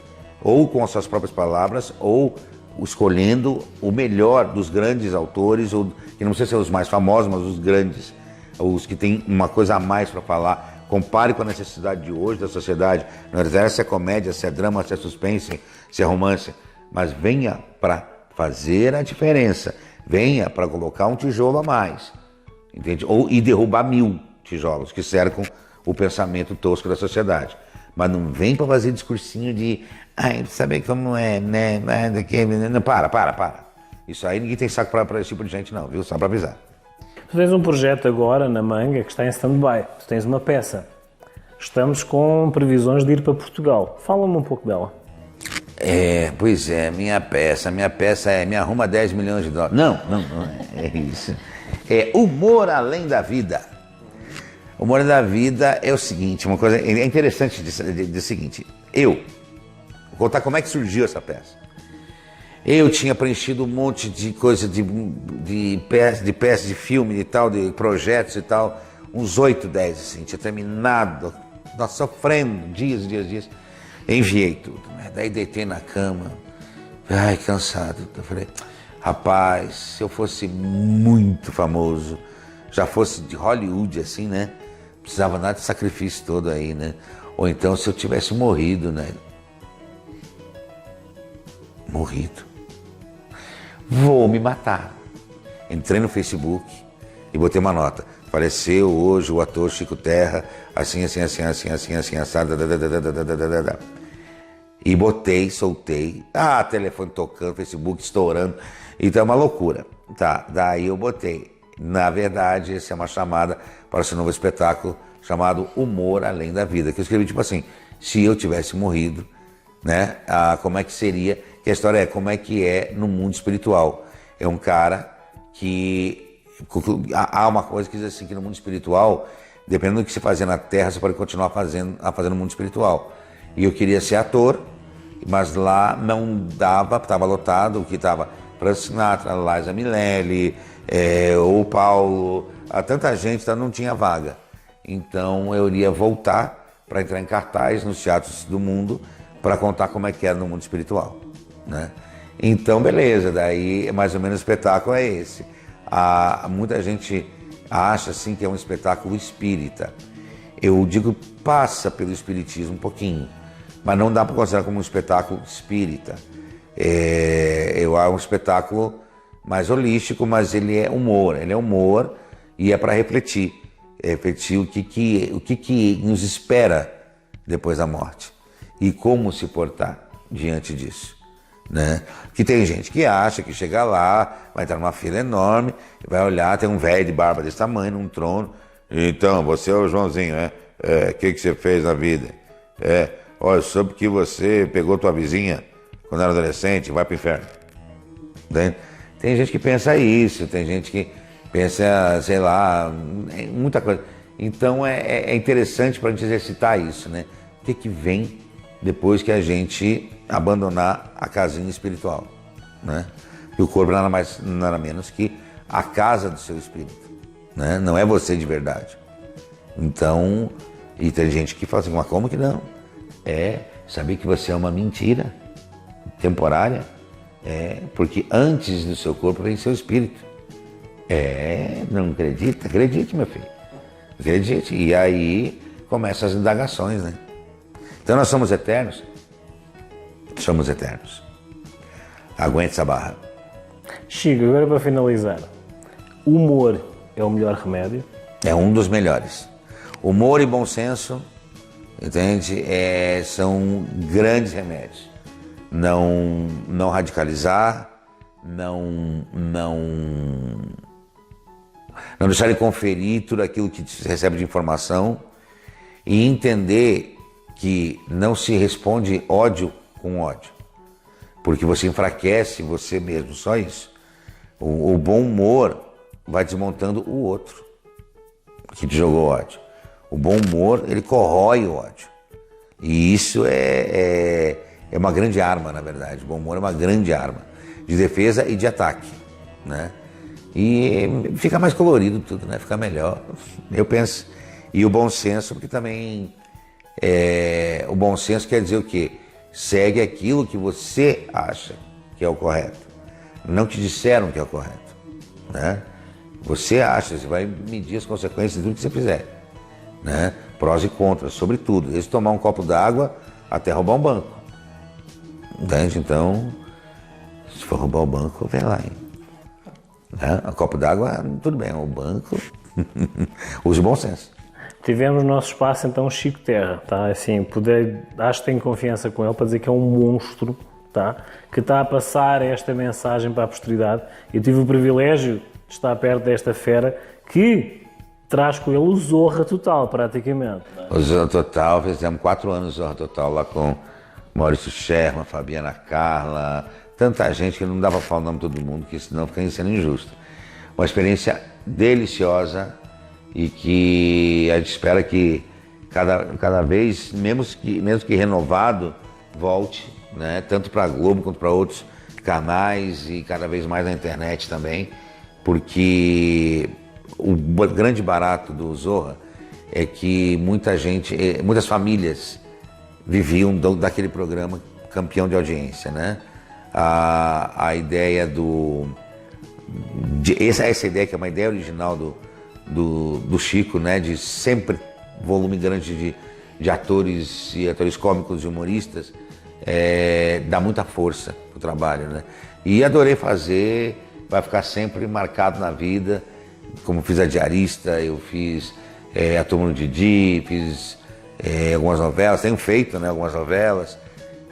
Ou com as suas próprias palavras, ou escolhendo o melhor dos grandes autores, ou que não precisa ser os mais famosos, mas os grandes. Os que têm uma coisa a mais para falar. Compare com a necessidade de hoje da sociedade. Não interessa se é comédia, se é drama, se é suspense, se é romance. Mas venha para fazer a diferença. Venha para colocar um tijolo a mais. Entende? E derrubar 1000 tijolos que cercam o pensamento tosco da sociedade. Mas não vem para fazer discursinho de saber como é, né? Não, para. Isso aí ninguém tem saco para esse tipo de gente não, viu? Só para avisar. Tu tens um projeto agora na manga que está em stand-by. Tu tens uma peça. Estamos com previsões de ir para Portugal. Fala-me um pouco dela. Pois é, minha peça é Me Arruma 10 milhões de dólares. Não é isso. É Humor Além da Vida. Humor Além da Vida é o seguinte, uma coisa é interessante dizer o seguinte. Vou contar como é que surgiu essa peça. Eu tinha preenchido um monte de coisa de peças de filme e tal, de projetos e tal, uns 8, 10, assim, tinha terminado, sofrendo, dias. Enviei tudo, né? Daí deitei na cama, cansado. Eu falei, rapaz, se eu fosse muito famoso, já fosse de Hollywood, assim, né? Precisava nada de sacrifício todo aí, né? Ou então se eu tivesse morrido, né? Vou me matar. Entrei no Facebook e botei uma nota. Faleceu hoje o ator Chico Terra, assim, assado. E soltei. Telefone tocando, Facebook estourando. Então é uma loucura. Tá, daí eu botei. Na verdade, essa é uma chamada para esse novo espetáculo chamado Humor Além da Vida. Que eu escrevi tipo assim, se eu tivesse morrido, né? Como é que seria? Que a história é como é que é no mundo espiritual. É um cara que... Há uma coisa que diz assim, que no mundo espiritual, dependendo do que você fazer na Terra, você pode continuar fazendo no mundo espiritual. E eu queria ser ator, mas lá não dava, estava lotado, o que estava Frank Sinatra, Liza Minnelli, o Paulo, tanta gente, não tinha vaga. Então eu iria voltar para entrar em cartaz nos teatros do mundo para contar como é que era no mundo espiritual, né? Então, beleza, daí mais ou menos o espetáculo é esse. Muita gente acha assim que é um espetáculo espírita. Eu digo, passa pelo espiritismo um pouquinho, mas não dá para considerar como um espetáculo espírita. É um espetáculo mais holístico, mas ele é humor e é para refletir o que nos espera depois da morte e como se portar diante disso, né? Que tem gente que acha que chega lá, vai entrar numa fila enorme, vai olhar, tem um velho de barba desse tamanho num trono. Então, você é o Joãozinho, né? O que você fez na vida? Olha, soube que você pegou tua vizinha quando era adolescente, vai pro inferno. Tem gente que pensa isso, tem gente que pensa, sei lá, muita coisa. Então é interessante para a gente exercitar isso, né? O que vem depois que a gente abandonar a casinha espiritual, né? E o corpo nada mais, nada menos que a casa do seu espírito, né? Não é você de verdade. Então, e tem gente que fala assim, mas como que não? Saber que você é uma mentira temporária, porque antes do seu corpo vem seu espírito. Não acredita? Acredite, meu filho. Acredite. E aí começam as indagações, né? Então nós somos eternos? Somos eternos. Aguente essa barra. Chico, agora para finalizar. Humor é o melhor remédio? É um dos melhores. Humor e bom senso, entende? São grandes remédios. Não radicalizar, não deixar de conferir tudo aquilo que se recebe de informação e entender que não se responde ódio com ódio, porque você enfraquece você mesmo, só isso. O bom humor vai desmontando o outro, que te jogou ódio. O bom humor, ele corrói o ódio. E isso é uma grande arma, na verdade. O bom humor é uma grande arma de defesa e de ataque, né? E fica mais colorido tudo, né? Fica melhor, eu penso. E o bom senso, porque também o bom senso quer dizer o quê? Segue aquilo que você acha que é o correto. Não te disseram que é o correto, né? Você acha, você vai medir as consequências de tudo que você fizer, né? Prós e contras, sobretudo. Desde tomar um copo d'água até roubar um banco. Entende? Então, se for roubar o banco, vem lá, hein? Né? Um copo d'água, tudo bem. O banco, use o bom senso. Tivemos no nosso espaço, então, Chico Terra, tá? Assim, acho que tenho confiança com ele para dizer que é um monstro, tá? Que está a passar esta mensagem para a posteridade. Eu tive o privilégio de estar perto desta fera que traz com ele o Zorra Total, praticamente. O Zorra Total, fizemos 4 anos de Zorra Total lá com Maurício Sherman, Fabiana Carla, tanta gente que não dava para falar o nome de todo mundo, que senão fica sendo injusto. Uma experiência deliciosa e que a gente espera que cada vez, mesmo que renovado, volte, né? Tanto para a Globo quanto para outros canais e cada vez mais na internet também, porque o grande barato do Zorra é que muitas famílias viviam daquele programa campeão de audiência, né? A ideia essa ideia que é uma ideia original do Chico, né? De sempre volume grande de atores e atores cômicos e humoristas, dá muita força pro trabalho, né? E adorei fazer, vai ficar sempre marcado na vida, como fiz a Diarista, eu fiz a Turma do Didi, fiz algumas novelas, tenho feito, né, algumas novelas,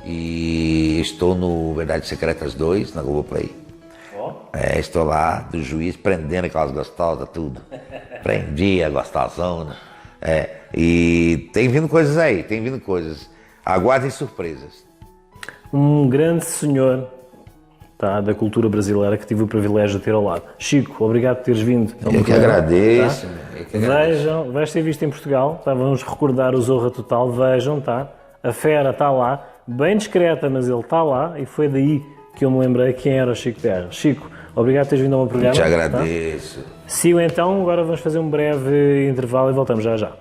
e estou no Verdades Secretas 2, na Globoplay. Estou lá, do juiz, prendendo aquelas gostosas, tudo. Prendi a gostosona. E tem vindo coisas aí, Aguardem surpresas. Um grande senhor, tá, da cultura brasileira que tive o privilégio de ter ao lado. Chico, obrigado por teres vindo. Eu que agradeço. Tá? Vejam, vais ser visto em Portugal, tá? Vamos recordar o Zorra Total, vejam, tá? A fera está lá, bem discreta, mas ele está lá e foi daí que eu me lembrei quem era o Chico Terra. Chico, obrigado por teres vindo ao meu programa. Te agradeço. Tá? Sigo então, agora vamos fazer um breve intervalo e voltamos já já.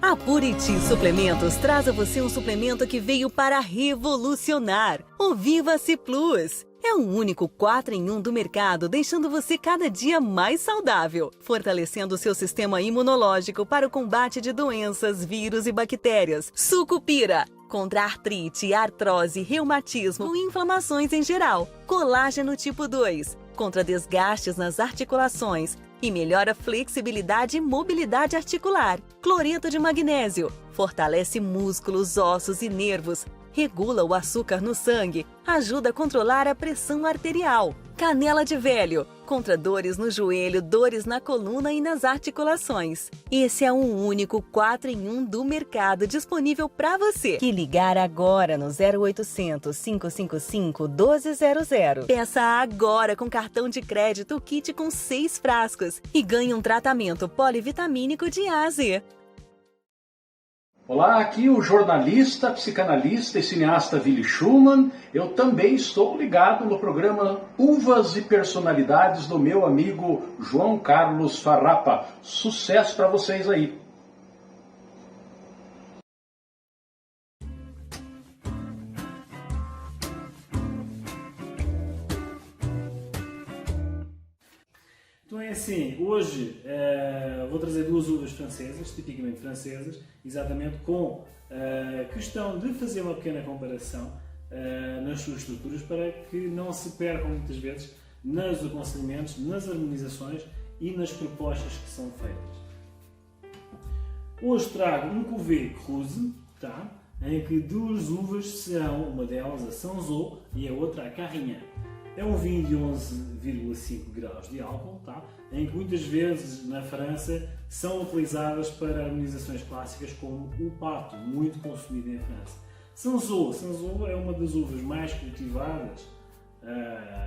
A Buriti Suplementos traz a você um suplemento que veio para revolucionar. O Viva-se Plus. É o único 4 em 1 do mercado, deixando você cada dia mais saudável, fortalecendo o seu sistema imunológico para o combate de doenças, vírus e bactérias. Sucupira, contra artrite, artrose, reumatismo e inflamações em geral. Colágeno tipo 2, contra desgastes nas articulações e melhora a flexibilidade e mobilidade articular. Cloreto de magnésio, fortalece músculos, ossos e nervos. Regula o açúcar no sangue, ajuda a controlar a pressão arterial. Canela de velho, contra dores no joelho, dores na coluna e nas articulações. Esse é um único 4 em 1 do mercado disponível para você. Que ligar agora no 0800 555 1200. Peça agora com cartão de crédito o kit com 6 frascos e ganhe um tratamento polivitamínico de A a Z. Olá, aqui o jornalista, psicanalista e cineasta Willy Schumann. Eu também estou ligado no programa Uvas e Personalidades do meu amigo João Carlos Farrapa. Sucesso para vocês aí! Então é assim, hoje vou trazer 2 uvas francesas, tipicamente francesas, exatamente com a questão de fazer uma pequena comparação nas suas estruturas para que não se percam muitas vezes nos aconselhamentos, nas harmonizações e nas propostas que são feitas. Hoje trago um Cuvée Cruz, tá? Em que 2 uvas são, uma delas a Sanzot e a outra a Carignan. É um vinho de 11,5 graus de álcool, tá? Em que muitas vezes na França são utilizadas para harmonizações clássicas como o pato, muito consumido em França. Sanzot é uma das uvas mais cultivadas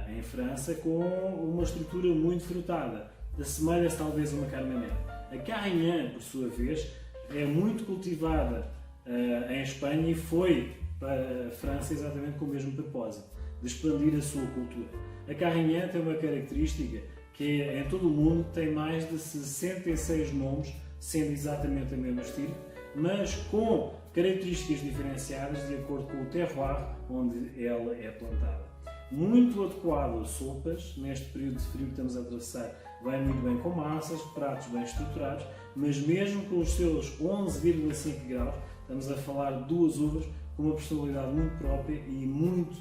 em França com uma estrutura muito frutada. Assemelha-se talvez a uma Carmenère. A Carignan, por sua vez, é muito cultivada em Espanha e foi para a França exatamente com o mesmo propósito, de expandir a sua cultura. A Carignan tem uma característica que em todo o mundo tem mais de 66 nomes, sendo exatamente o mesmo estilo, mas com características diferenciadas de acordo com o terroir onde ela é plantada. Muito adequado a sopas, neste período de frio que estamos a atravessar, vai muito bem com massas, pratos bem estruturados, mas mesmo com os seus 11,5 graus, estamos a falar de duas uvas com uma personalidade muito própria e muito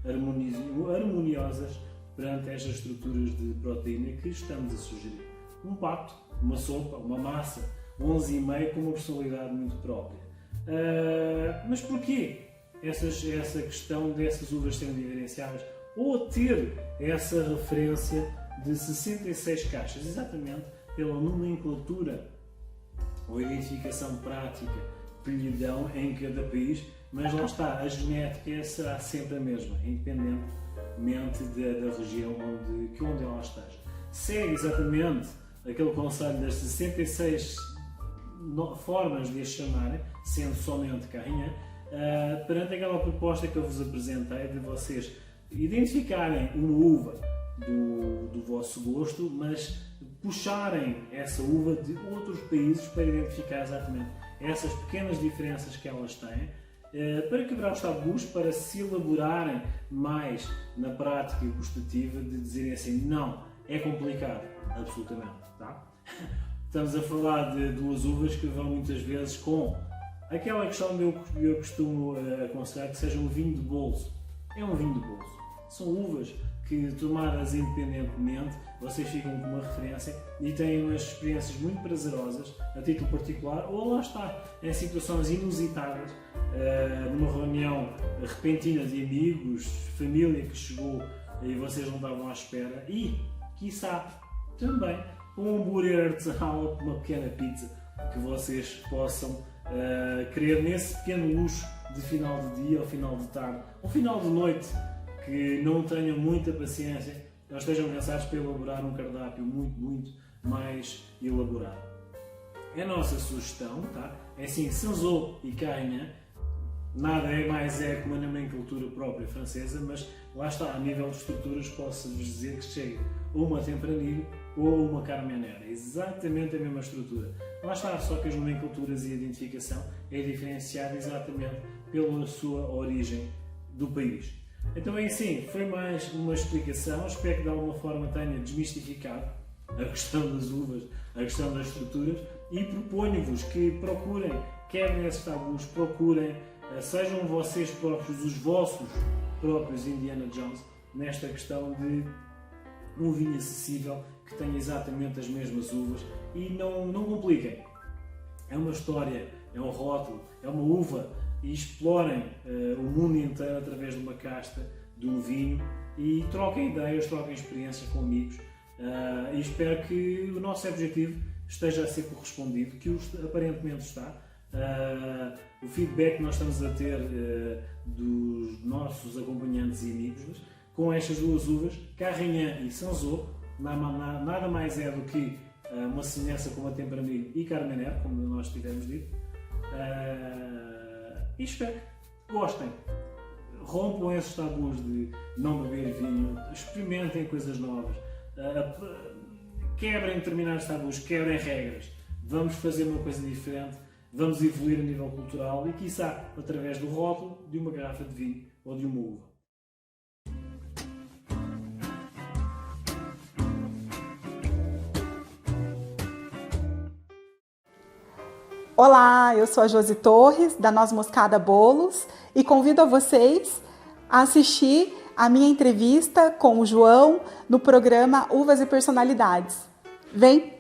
harmoniosas perante estas estruturas de proteína que estamos a sugerir. Um pato, uma sopa, uma massa, 11,5 com uma personalidade muito própria. Mas porquê essa questão dessas uvas serem diferenciadas ou ter essa referência de 66 caixas? Exatamente pela nomenclatura ou identificação prática que lhe dão em cada país, mas lá está, a genética será sempre a mesma, independentemente da região onde ela esteja. Segue exatamente aquele conselho das 66 formas de as chamarem, sendo somente Carignan, perante aquela proposta que eu vos apresentei de vocês identificarem uma uva do vosso gosto, mas puxarem essa uva de outros países para identificar exatamente essas pequenas diferenças que elas têm, para quebrar os tabus, para se elaborarem mais na prática gustativa, de dizerem assim, não, é complicado, absolutamente, tá? Estamos a falar de duas uvas que vão muitas vezes com aquela questão que eu costumo aconselhar que seja um vinho de bolso. É um vinho de bolso. São uvas que, tomadas independentemente, vocês ficam com uma referência e têm umas experiências muito prazerosas, a título particular, ou lá está, em situações inusitadas, numa reunião repentina de amigos, família que chegou e vocês não estavam à espera, e, quiçá, também um hambúrguer artesanal ou uma pequena pizza que vocês possam querer nesse pequeno luxo de final de dia ou final de tarde ou final de noite, que não tenham muita paciência, não estejam cansados para elaborar um cardápio muito mais elaborado. É a nossa sugestão, tá? É assim, Cinsault e Carignan, nada mais é que uma nomenclatura própria francesa, mas lá está, a nível de estruturas posso-vos dizer que chega ou uma Tempranillo ou uma Carmenère, é exatamente a mesma estrutura. Lá está, só que as nomenclaturas e a identificação é diferenciada exatamente pela sua origem do país. Então é assim, foi mais uma explicação, espero que de alguma forma tenha desmistificado a questão das uvas, a questão das estruturas, e proponho-vos que procurem, quebrem esses tabus, procurem, sejam vocês próprios, os vossos próprios Indiana Jones, nesta questão de um vinho acessível que tenha exatamente as mesmas uvas e não compliquem. É uma história, é um rótulo, é uma uva, e explorem o mundo inteiro através de uma casta, de um vinho, e troquem ideias, troquem experiências com amigos, e espero que o nosso objetivo esteja a ser correspondido, que aparentemente está. O feedback que nós estamos a ter dos nossos acompanhantes e amigos com estas duas uvas, Carignan e Cinsault, nada mais é do que uma semelhança com a Tempranillo e Carmenère, como nós tivemos dito. E espero que gostem, rompam esses tabus de não beber vinho, experimentem coisas novas, quebrem determinados tabus, quebrem regras, vamos fazer uma coisa diferente, vamos evoluir a nível cultural e, quiçá, através do rótulo de uma garrafa de vinho ou de uma uva. Olá, eu sou a Josi Torres, da Noz Moscada Bolos, e convido a vocês a assistir a minha entrevista com o João no programa Uvas e Personalidades. Vem!